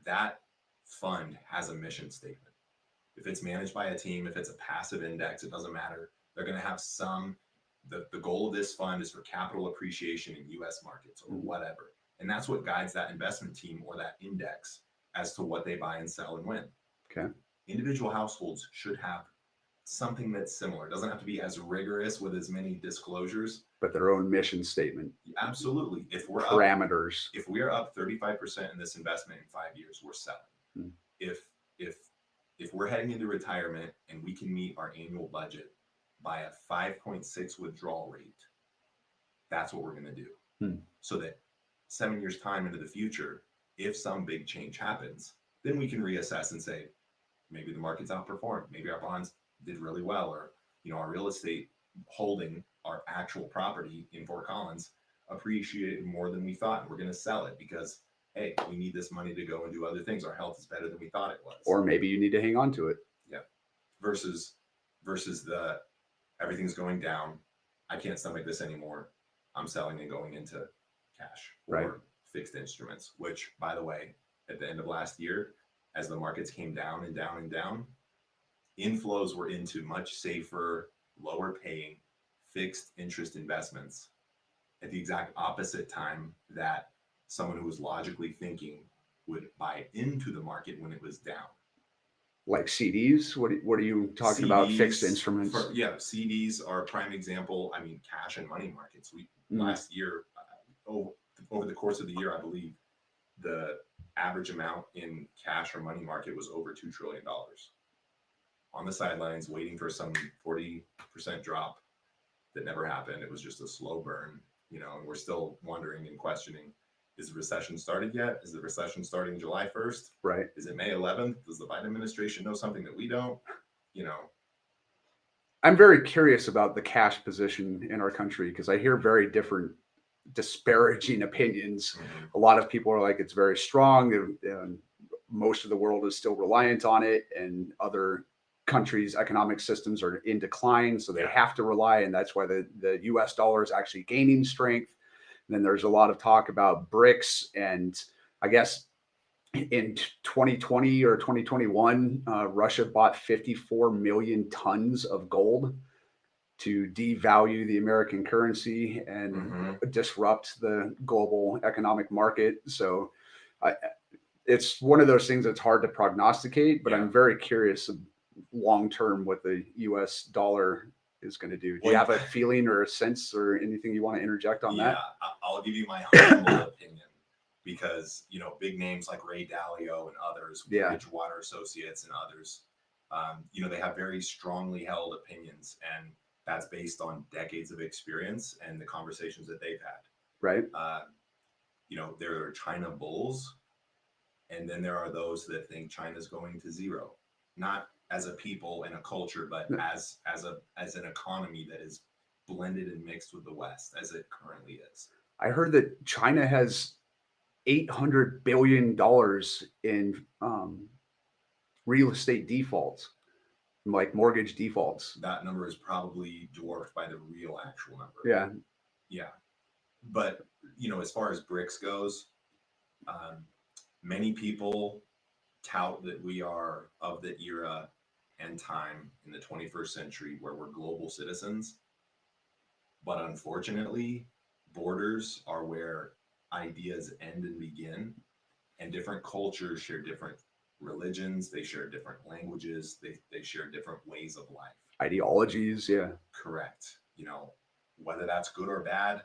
that fund has a mission statement. If it's managed by a team, if it's a passive index, it doesn't matter. They're going to have some, the goal of this fund is for capital appreciation in US markets or whatever. And that's what guides that investment team or that index as to what they buy and sell and when. Okay. Individual households should have something that's similar. It doesn't have to be as rigorous with as many disclosures. But their own mission statement. Absolutely. If we're parameters. If we are up 35% in this investment in 5 years, we're selling. If we're heading into retirement and we can meet our annual budget by a 5.6 withdrawal rate, that's what we're going to do. So that 7 years time into the future, if some big change happens, then we can reassess and say, maybe the market's outperformed, maybe our bonds did really well, or our real estate holding, our actual property in Fort Collins, appreciated more than we thought, and we're going to sell it because, hey, we need this money to go and do other things. Our health is better than we thought it was. Or maybe you need to hang on to it. Yeah. Versus the everything's going down. I can't stomach this anymore. I'm selling and going into cash or fixed instruments, which, by the way, at the end of last year, as the markets came down and down and down, inflows were into much safer, lower paying fixed interest investments at the exact opposite time that someone who was logically thinking would buy into the market when it was down. Like CDs? What are you talking about? Fixed instruments? CDs are a prime example. I mean, cash and money markets. Last year, over the course of the year, I believe the average amount in cash or money market was over $2 trillion. On the sidelines, waiting for some 40% drop that never happened. It was just a slow burn, and we're still wondering and questioning, is the recession started yet? Is the recession starting July 1st? Right. Is it May 11th? Does the Biden administration know something that we don't? I'm very curious about the cash position in our country because I hear very different disparaging opinions. A lot of people are like, it's very strong. Most of the world is still reliant on it, and other countries' economic systems are in decline, so they have to rely, and that's why the US dollar is actually gaining strength. And then there's a lot of talk about BRICS, and I guess in 2020 or 2021, Russia bought 54 million tons of gold to devalue the American currency and disrupt the global economic market. So it's one of those things that's hard to prognosticate, but I'm very curious long term what the US dollar is going to do. Do you have a feeling or a sense or anything you want to interject on that? Yeah, I'll give you my humble opinion because, big names like Ray Dalio and others, Bridgewater Associates and others, they have very strongly held opinions, and that's based on decades of experience and the conversations that they've had. Right. There are China bulls, and then there are those that think China's going to zero, not as a people and a culture, but as an economy that is blended and mixed with the West as it currently is. I heard that China has $800 billion in real estate defaults, like mortgage defaults. That number is probably dwarfed by the real actual number. Yeah. Yeah. But, as far as BRICS goes, many people tout that we are of the era and time in the 21st century where we're global citizens. But unfortunately, borders are where ideas end and begin, and different cultures share different religions, they share different languages, they share different ways of life. Ideologies, yeah. Correct. Whether that's good or bad,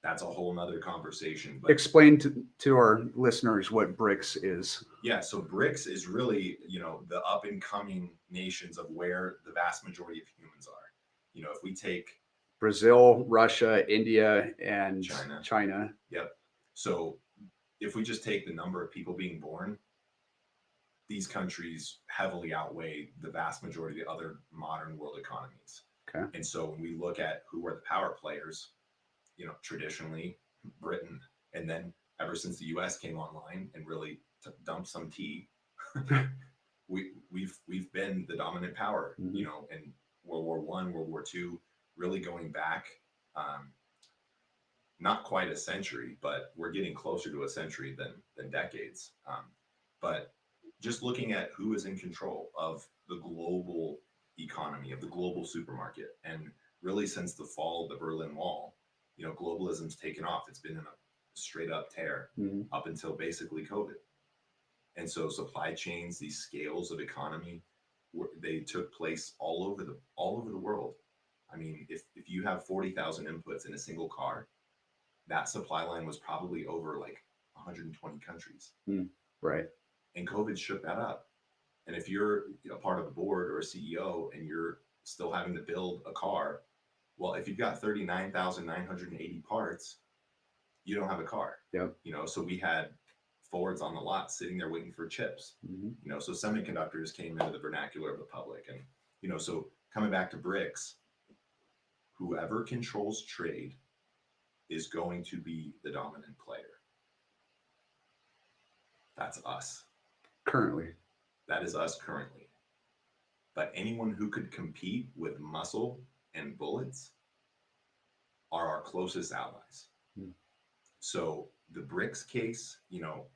that's a whole nother conversation. But explain to our listeners what BRICS is. Yeah, so BRICS is really, the up and coming nations of where the vast majority of humans are. If we take Brazil, Russia, India, and China. Yep. So if we just take the number of people being born, these countries heavily outweigh the vast majority of the other modern world economies. Okay. And so when we look at who are the power players, traditionally Britain, and then ever since the US came online and really dumped some tea, we've been the dominant power, in World War I, World War II, really going back, not quite a century, but we're getting closer to a century than decades. But just looking at who is in control of the global economy, of the global supermarket. And really, since the fall of the Berlin Wall, globalism's taken off. It's been in a straight up tear up until basically COVID. And so supply chains, these scales of economy, they took place all over the world. I mean, if you have 40,000 inputs in a single car, that supply line was probably over like 120 countries. Right. And COVID shook that up. And if you're a part of a board or a CEO and you're still having to build a car, well, if you've got 39,980 parts, you don't have a car. Yep. So we had Fords on the lot sitting there waiting for chips. So semiconductors came into the vernacular of the public. And, so coming back to BRICS, whoever controls trade is going to be the dominant player. That's us. Currently. That is us currently. But anyone who could compete with muscle and bullets are our closest allies. So the BRICS case,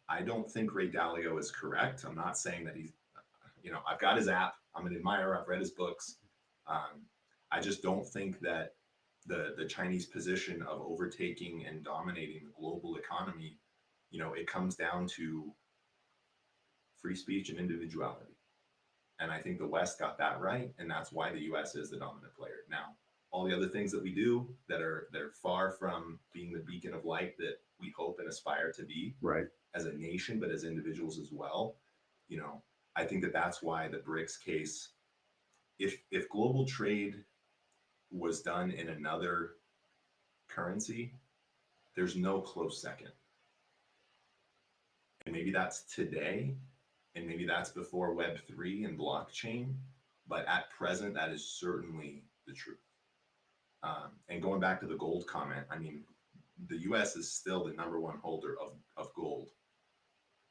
I don't think Ray Dalio is correct. I'm not saying that he's, I've got his app. I'm an admirer. I've read his books. I just don't think that the Chinese position of overtaking and dominating the global economy, it comes down to free speech and individuality. And I think the West got that right. And that's why the US is the dominant player. Now, all the other things that we do that are far from being the beacon of light that we hope and aspire to be, right, as a nation, but as individuals as well. I think that that's why the BRICS case, if global trade was done in another currency, there's no close second. And maybe that's today, and maybe that's before Web3 and blockchain, but at present, that is certainly the truth. And going back to the gold comment, I mean, the US is still the number one holder of gold.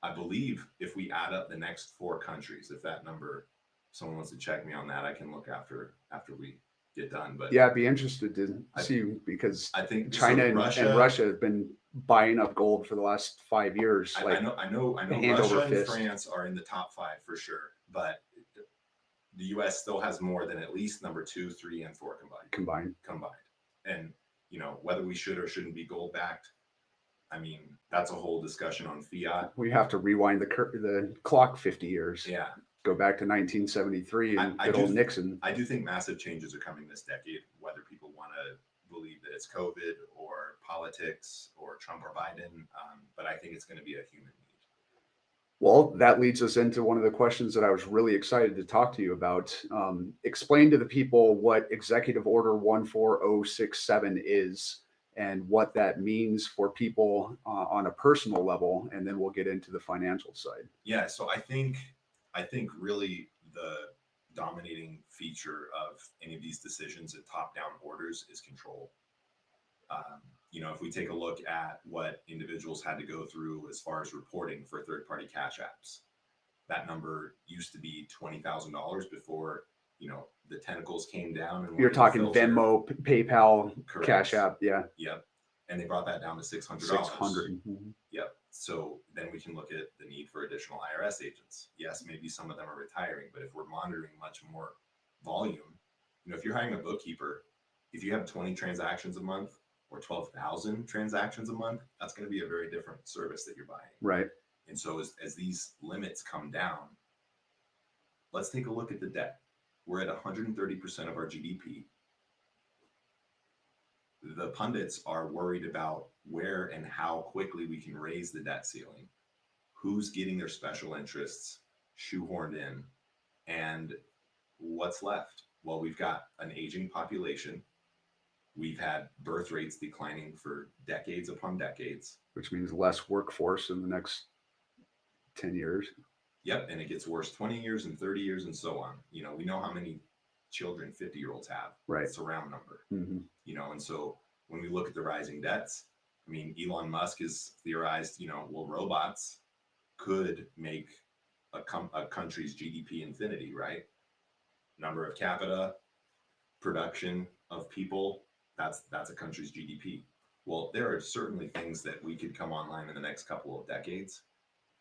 I believe if we add up the next 4 countries, if that number, someone wants to check me on that, I can look after we get done. But yeah, I'd be interested to see, because I think China and Russia have been buying up gold for the last 5 years. I know Russia and France are in the top 5 for sure, but the US still has more than at least number 2, 3, and 4 combined. And whether we should or shouldn't be gold backed, I mean, that's a whole discussion on fiat. We have to rewind the clock 50 years. Yeah. Go back to 1973 and good old Nixon. I do think massive changes are coming this decade, whether people want to believe that it's COVID or politics or Trump or Biden. But I think it's going to be a human need. Well, that leads us into one of the questions that I was really excited to talk to you about. Explain to the people what Executive Order 14067 is and what that means for people on a personal level, and then we'll get into the financial side. Yeah, so I think really the dominating feature of any of these decisions and top-down orders is control. If we take a look at what individuals had to go through as far as reporting for third-party cash apps, that number used to be $20,000 before, the tentacles came down. And you're talking Venmo, PayPal, correct. Cash App, yeah. Yep. And they brought that down to $600. $600. Yep. So then we can look at the need for additional IRS agents. Yes, maybe some of them are retiring, but if we're monitoring much more volume, if you're hiring a bookkeeper, if you have 20 transactions a month or 12,000 transactions a month, that's going to be a very different service that you're buying. Right. And so as these limits come down, let's take a look at the debt. We're at 130% of our GDP. The pundits are worried about where and how quickly we can raise the debt ceiling, who's getting their special interests shoehorned in, and what's left. Well, we've got an aging population. We've had birth rates declining for decades upon decades. Which means less workforce in the next 10 years. Yep, and it gets worse 20 years and 30 years and so on. We know how many children 50-year-olds have. Right. It's a round number. Mm-hmm. And so when we look at the rising debts, I mean, Elon Musk has theorized, robots could make a country's GDP infinity, right? Number of capita, production of people, that's a country's GDP. Well, there are certainly things that we could come online in the next couple of decades,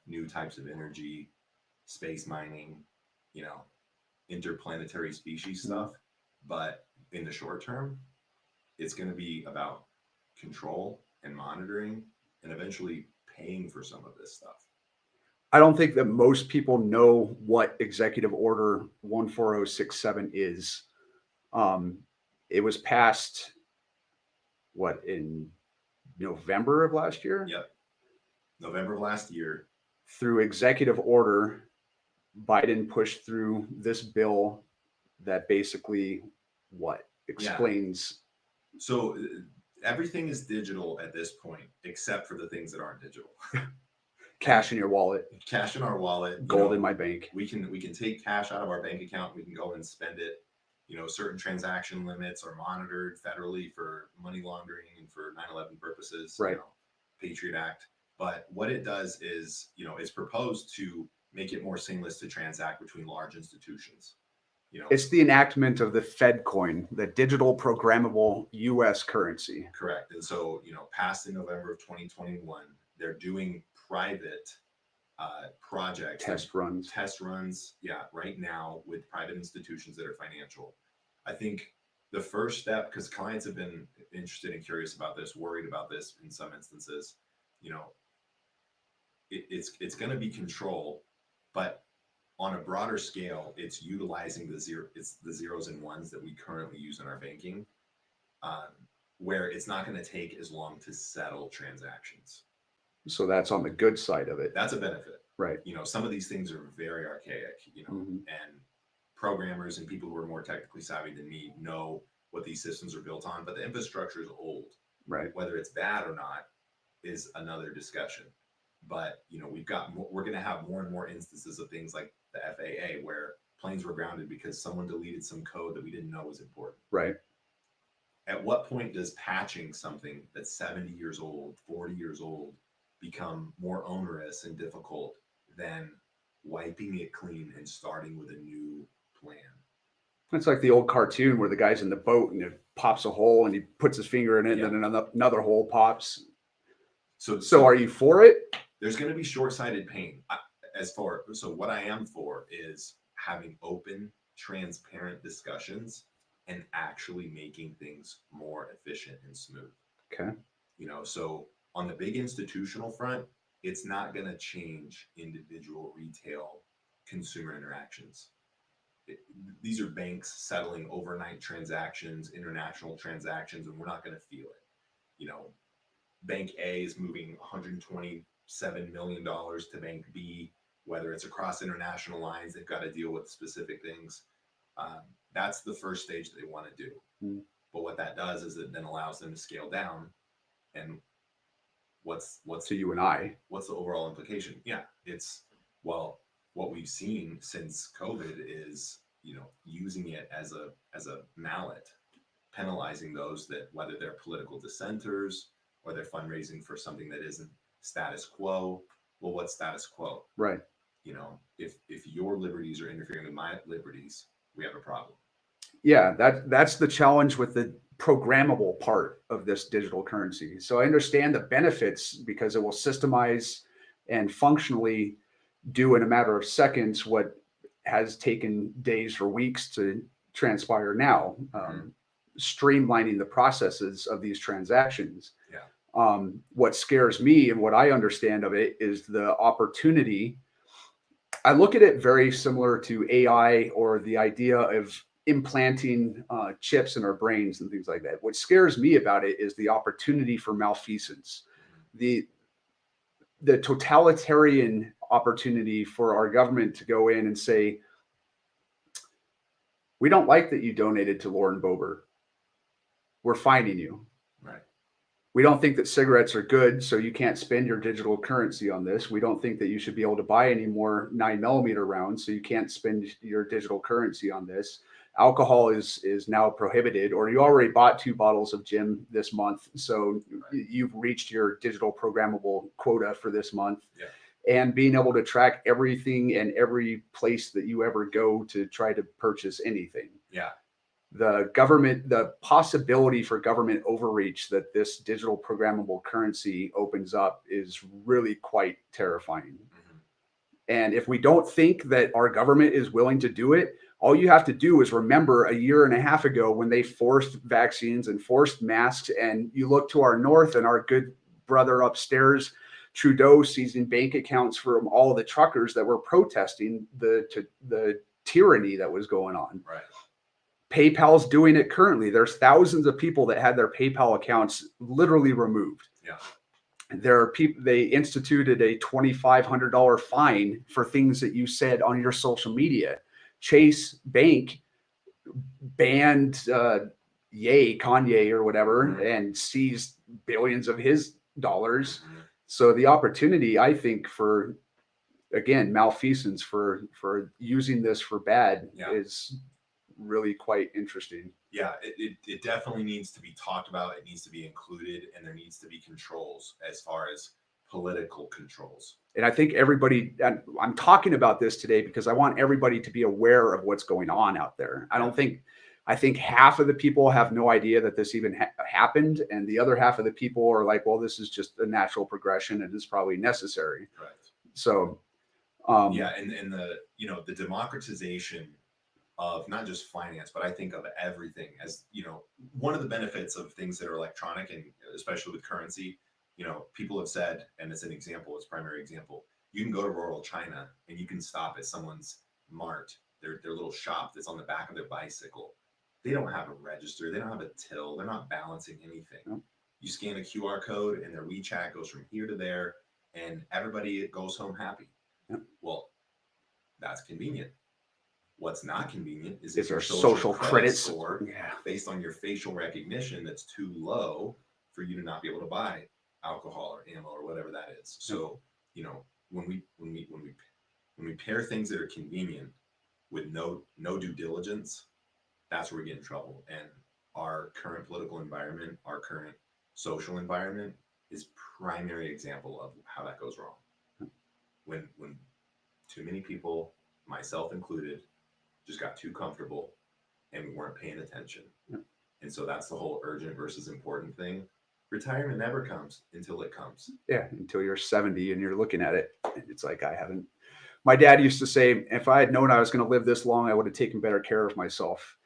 new types of energy, space mining, you know, interplanetary species stuff. But in the short term, it's going to be about control and monitoring and eventually paying for some of this stuff. I don't think that most people know what Executive Order 14067 is. It was passed, what, in November of last year? Yep. November of last year. Through executive order, Biden pushed through this bill that basically explains. So everything is digital at this point, except for the things that aren't digital. Cash in your wallet. Cash in our wallet. Gold in my bank. We can take cash out of our bank account. We can go and spend it. Certain transaction limits are monitored federally for money laundering and for 9/11 purposes. Right. Patriot Act. But what it does is, it's proposed to make it more seamless to transact between large institutions. It's the enactment of the Fed coin, the digital programmable U.S. currency. Correct. And so, passed in November of 2021, they're doing private projects. Test runs. Yeah, right now with private institutions that are financial. I think the first step, because clients have been interested and curious about this, worried about this in some instances, it's going to be control, but on a broader scale, it's utilizing the zeros and ones that we currently use in our banking, where it's not going to take as long to settle transactions. So that's on the good side of it. That's a benefit. Right. Some of these things are very archaic, and programmers and people who are more technically savvy than me know what these systems are built on, but the infrastructure is old. Right. Whether it's bad or not is another discussion. But, we're going to have more and more instances of things like the FAA where planes were grounded because someone deleted some code that we didn't know was important. Right. At what point does patching something that's 70 years old, 40 years old, become more onerous and difficult than wiping it clean and starting with a new plan? It's like the old cartoon where the guy's in the boat and it pops a hole and he puts his finger in it, and then another hole pops. So are you for it? There's going to be short-sighted pain. So what I am for is having open, transparent discussions and actually making things more efficient and smooth. Okay. So on the big institutional front, it's not going to change individual retail consumer interactions. These are banks settling overnight transactions, international transactions, and we're not going to feel it. Bank A is moving $127 million to Bank B, whether it's across international lines, they've got to deal with specific things. That's the first stage that they want to do. Mm. But what that does is it then allows them to scale down. And what's to you and I? What's the overall implication? Yeah, what we've seen since COVID is, using it as a mallet, penalizing those that, whether they're political dissenters or they're fundraising for something that isn't status quo. Well, what's status quo? Right. If your liberties are interfering with my liberties, we have a problem. Yeah, that's the challenge with the programmable part of this digital currency. So I understand the benefits because it will systemize and functionally do in a matter of seconds what has taken days or weeks to transpire now, streamlining the processes of these transactions. Yeah. What scares me and what I understand of it is the opportunity. I look at it very similar to AI or the idea of implanting chips in our brains and things like that. What scares me about it is the opportunity for malfeasance, the totalitarian opportunity for our government to go in and say, we don't like that you donated to Lauren Boebert. We're fining you. Right. We don't think that cigarettes are good, so you can't spend your digital currency on this. We don't think that you should be able to buy any more 9mm rounds, so you can't spend your digital currency on this. Alcohol is now prohibited, or you already bought 2 bottles of gin this month, so you've reached your digital programmable quota for this month. Yeah. And being able to track everything and every place that you ever go to try to purchase anything. Yeah. The possibility for government overreach that this digital programmable currency opens up is really quite terrifying. And if we don't think that our government is willing to do it, all you have to do is remember a year and a half ago when they forced vaccines and forced masks, and you look to our north and our good brother upstairs, Trudeau, seizing bank accounts from all the truckers that were protesting the tyranny that was going on. Right. PayPal's doing it currently. There's thousands of people that had their PayPal accounts literally removed. Yeah. There are people, they instituted a $2,500 fine for things that you said on your social media. Chase Bank banned Kanye or whatever, and seized billions of his dollars. So the opportunity, I think, for, again, malfeasance, for using this for bad is really quite interesting. Yeah, it definitely needs to be talked about. It needs to be included, and there needs to be controls as far as political controls. And I think everybody, and I'm talking about this today because I want everybody to be aware of what's going on out there. I think half of the people have no idea that this even happened, and the other half of the people are like, well, this is just a natural progression and it's probably necessary. Right. So, yeah, and the democratization of not just finance, but I think of everything as, one of the benefits of things that are electronic, and especially with currency, people have said, and it's an example, it's a primary example, you can go to rural China and you can stop at someone's mart, their little shop that's on the back of their bicycle. They don't have a register, they don't have a till, they're not balancing anything. Nope. You scan a QR code and their WeChat goes from here to there, and everybody goes home happy. Yep. Well, that's convenient. What's not convenient is if your social credit score based on your facial recognition that's too low for you to not be able to buy alcohol or ammo or whatever that is. So, when we pair things that are convenient with no due diligence, that's where we get in trouble. And our current political environment, our current social environment is primary example of how that goes wrong. When too many people, myself included, just got too comfortable and we weren't paying attention. Yep. And so that's the whole urgent versus important thing. Retirement never comes until it comes. Yeah, until you're 70 and you're looking at it. It's like, my dad used to say, if I had known I was going to live this long, I would have taken better care of myself.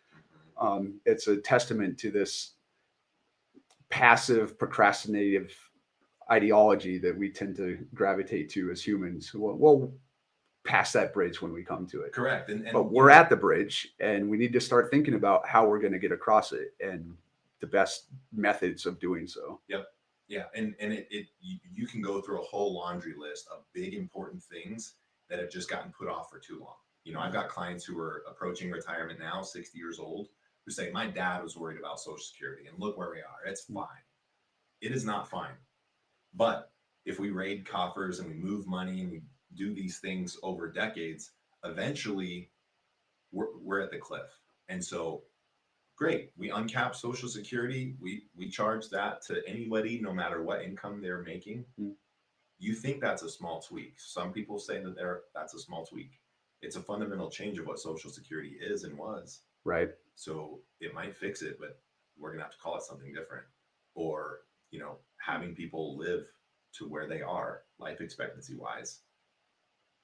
It's a testament to this passive procrastinative ideology that we tend to gravitate to as humans. We'll pass that bridge when we come to it. Correct. But we're at the bridge, and we need to start thinking about how we're going to get across it and the best methods of doing so. Yep. Yeah. And you can go through a whole laundry list of big important things that have just gotten put off for too long. I've got clients who are approaching retirement now, 60 years old, who say, my dad was worried about Social Security and look where we are. It's fine. It is not fine. But if we raid coffers and we move money and we do these things over decades, eventually we're at the cliff. And so, great, we uncap Social Security. We charge that to anybody, no matter what income they're making. You think that's a small tweak. Some people say that that's a small tweak. It's a fundamental change of what Social Security is and was. Right. So it might fix it, but we're going to have to call it something different. Or, having people live to where they are, life expectancy wise.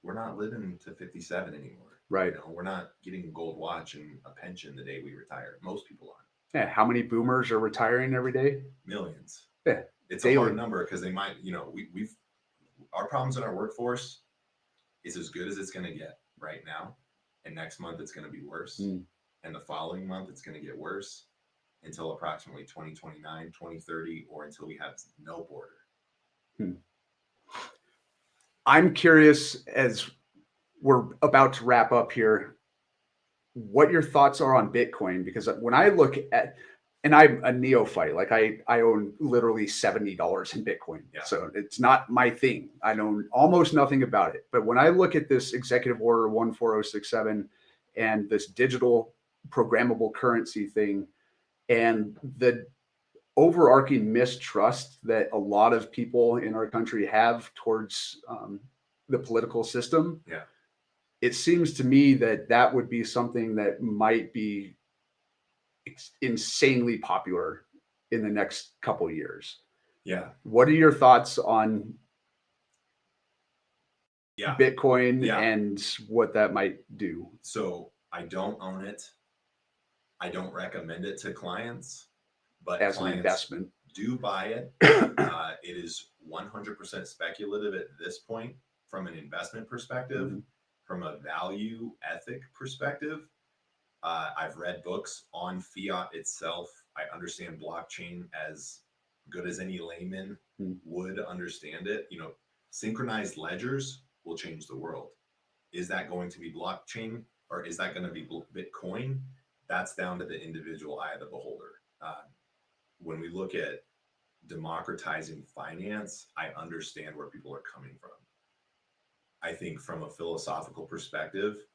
We're not living to 57 anymore. Right. We're not getting a gold watch and a pension the day we retire. Most people aren't. Yeah. How many boomers are retiring every day? Millions. Yeah. It's a hard number because they might, our problems in our workforce is as good as it's going to get right now. And next month it's going to be worse. And the following month it's going to get worse until approximately 2029, 2030, or until we have no border. I'm curious, as we're about to wrap up here, what your thoughts are on Bitcoin, because when I look at, and I'm a neophyte, like I own literally $70 in Bitcoin. Yeah. So it's not my thing. I know almost nothing about it. But when I look at this executive order 14067 and this digital programmable currency thing, and the overarching mistrust that a lot of people in our country have towards the political system, it seems to me that would be something that might be insanely popular in the next couple of years. Yeah. What are your thoughts on Yeah. Bitcoin Yeah. and what that might do? So I don't own it. I don't recommend it to clients, but As an clients investment. do buy it. It is 100% speculative at this point from an investment perspective, Mhm. from a value ethic perspective. I've read books on fiat itself. I understand blockchain as good as any layman Mm. would understand it. You know, synchronized ledgers will change the world. Is that going to be blockchain or is that going to be Bitcoin? That's down to the individual eye of the beholder. When we look at democratizing finance, I understand where people are coming from. I think from a philosophical perspective,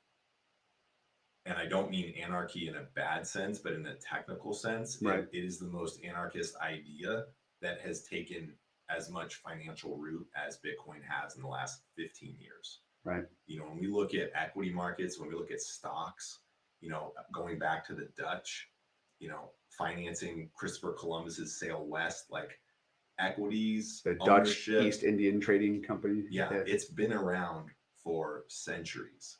and I don't mean anarchy in a bad sense, but in a technical sense, Right. it is the most anarchist idea that has taken as much financial root as Bitcoin has in the last 15 years. Right. You know, when we look at equity markets, when we look at stocks, you know, going back to the Dutch, you know, financing Christopher Columbus's sail west, like equities, The Dutch ownership. East Indian Trading Company. Yeah, it's been around for centuries.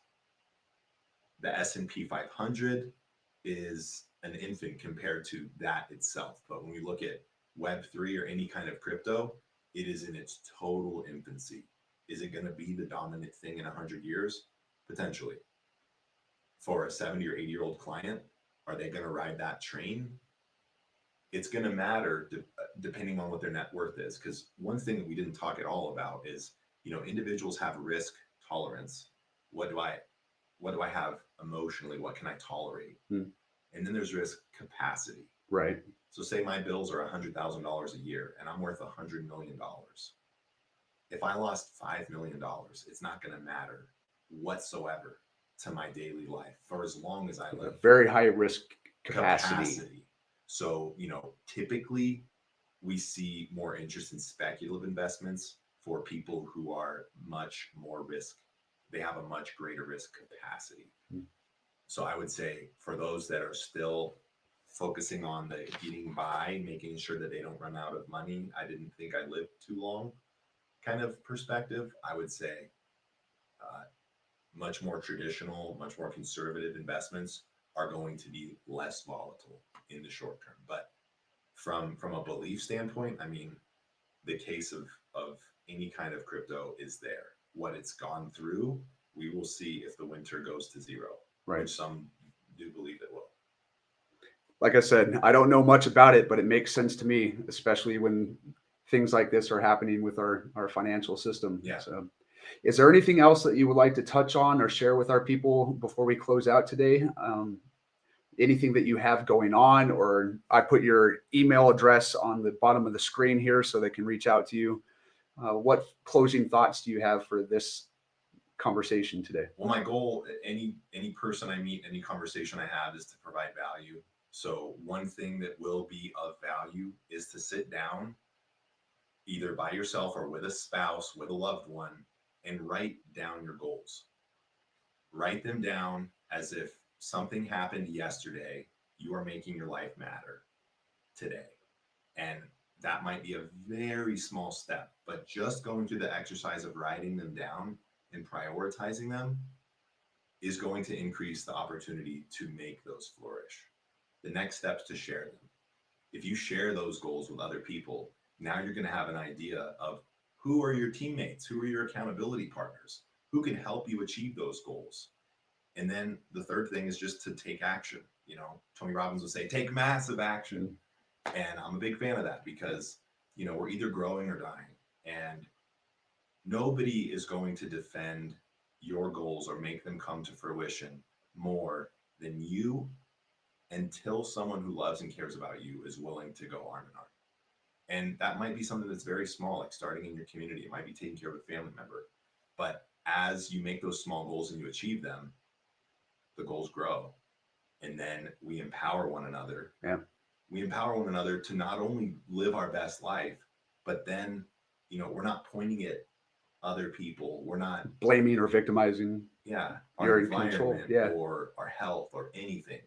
The S&P 500 is an infant compared to that itself. But when we look at Web3 or any kind of crypto, it is in its total infancy. Is it going to be the dominant thing in 100 years? Potentially. For a 70 or 80-year-old client, are they going to ride that train? It's going to matter depending on what their net worth is. Because one thing that we didn't talk at all about is, you know, individuals have risk tolerance. What do I have emotionally? What can I tolerate? Hmm. And then there's risk capacity. Right. So say my bills are $100,000 a year and I'm worth $100 million. If I lost $5 million, it's not going to matter whatsoever to my daily life for as long as I A live. very high risk capacity. So, you know, typically we see more interest in speculative investments for people who are much more risk. They have a much greater risk capacity. Hmm. So I would say for those that are still focusing on the getting by, making sure that they don't run out of money, I didn't think I lived too long kind of perspective, I would say much more traditional, much more conservative investments are going to be less volatile in the short term. But from a belief standpoint, I mean, the case of any kind of crypto is there. What it's gone through, we will see if the winter goes to zero, Right. which some do believe it will. Like I said, I don't know much about it, but it makes sense to me, especially when things like this are happening with our financial system. Yeah. So, is there anything else that you would like to touch on or share with our people before we close out today? Anything that you have going on, or I put your email address on the bottom of the screen here so they can reach out to you. What closing thoughts do you have for this conversation today? Well, my goal, any person I meet, any conversation I have, is to provide value. So one thing that will be of value is to sit down, either by yourself or with a spouse, with a loved one, and write down your goals. Write them down as if something happened yesterday. You are making your life matter today. And that might be a very small step, but just going through the exercise of writing them down and prioritizing them is going to increase the opportunity to make those flourish. The next step is to share them. If you share those goals with other people, now you're going to have an idea of who are your teammates, who are your accountability partners, who can help you achieve those goals. And then the third thing is just to take action. You know, Tony Robbins would say, take massive action. And I'm a big fan of that because, you know, we're either growing or dying. And nobody is going to defend your goals or make them come to fruition more than you until someone who loves and cares about you is willing to go arm in arm. And that might be something that's very small, like starting in your community. It might be taking care of a family member. But as you make those small goals and you achieve them, the goals grow. And then we empower one another. Yeah. We empower one another to not only live our best life, but then, you know, we're not pointing at other people. We're not blaming or victimizing. Yeah. You're Our in control. environment Yeah. or our health or anything.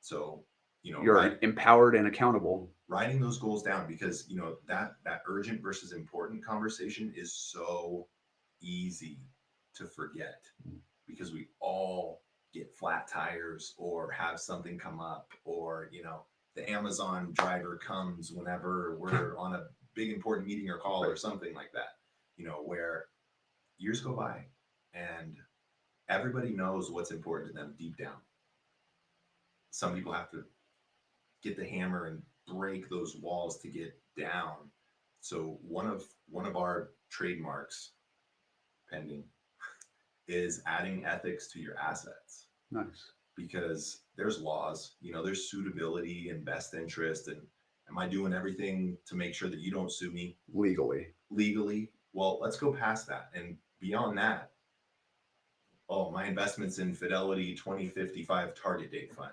So, you know, You're empowered and accountable. Writing those goals down, because, you know, that urgent versus important conversation is so easy to forget, because we all get flat tires or have something come up, or, you know, the Amazon driver comes whenever we're on a big important meeting or call or something like that, you know, where years go by and everybody knows what's important to them deep down. Some people have to get the hammer and break those walls to get down. So one of our trademarks pending is adding ethics to your assets. Nice. Because there's laws, you know, there's suitability and best interest, and am I doing everything to make sure that you don't sue me legally? Well, let's go past that. And beyond that, oh, my investments in Fidelity 2055 target date fund.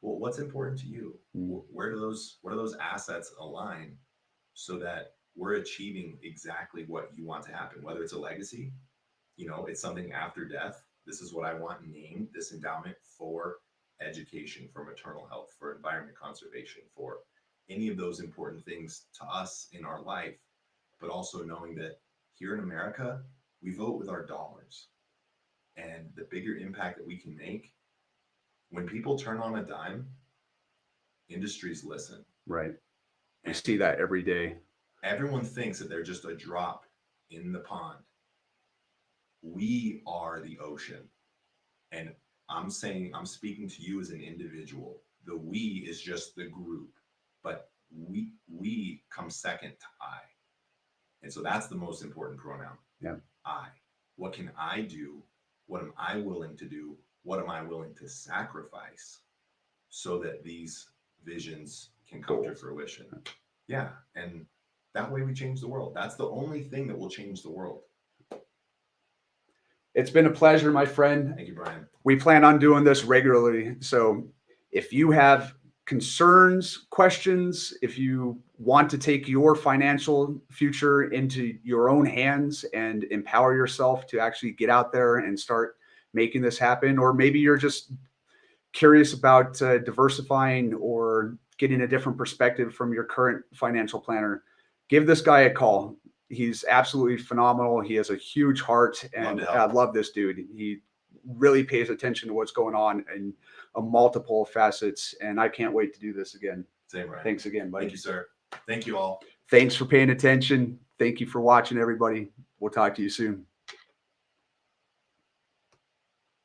Well, what's important to you? Where do those assets align so that we're achieving exactly what you want to happen? Whether it's a legacy, you know, it's something after death. This is what I want named, this endowment for education, for maternal health, for environment conservation, for any of those important things to us in our life, but also knowing that here in America, we vote with our dollars. And the bigger impact that we can make, when people turn on a dime, industries listen. Right. We see that every day. Everyone thinks that they're just a drop in the pond. We are the ocean. And I'm speaking to you as an individual. The we is just the group, but we come second to I. And so that's the most important pronoun. Yeah. I. What can I do? What am I willing to do? What am I willing to sacrifice so that these visions can come to fruition? Yeah. And that way we change the world. That's the only thing that will change the world. It's been a pleasure, my friend. Thank you, Brian. We plan on doing this regularly. So if you have concerns, questions, if you want to take your financial future into your own hands and empower yourself to actually get out there and start making this happen, or maybe you're just curious about diversifying or getting a different perspective from your current financial planner, give this guy a call. He's absolutely phenomenal. He has a huge heart, and I love this dude. He really pays attention to what's going on in multiple facets, and I can't wait to do this again. Same, Ryan. Thanks again, buddy. Thank you, sir. Thank you all. Thanks for paying attention. Thank you for watching, everybody. We'll talk to you soon.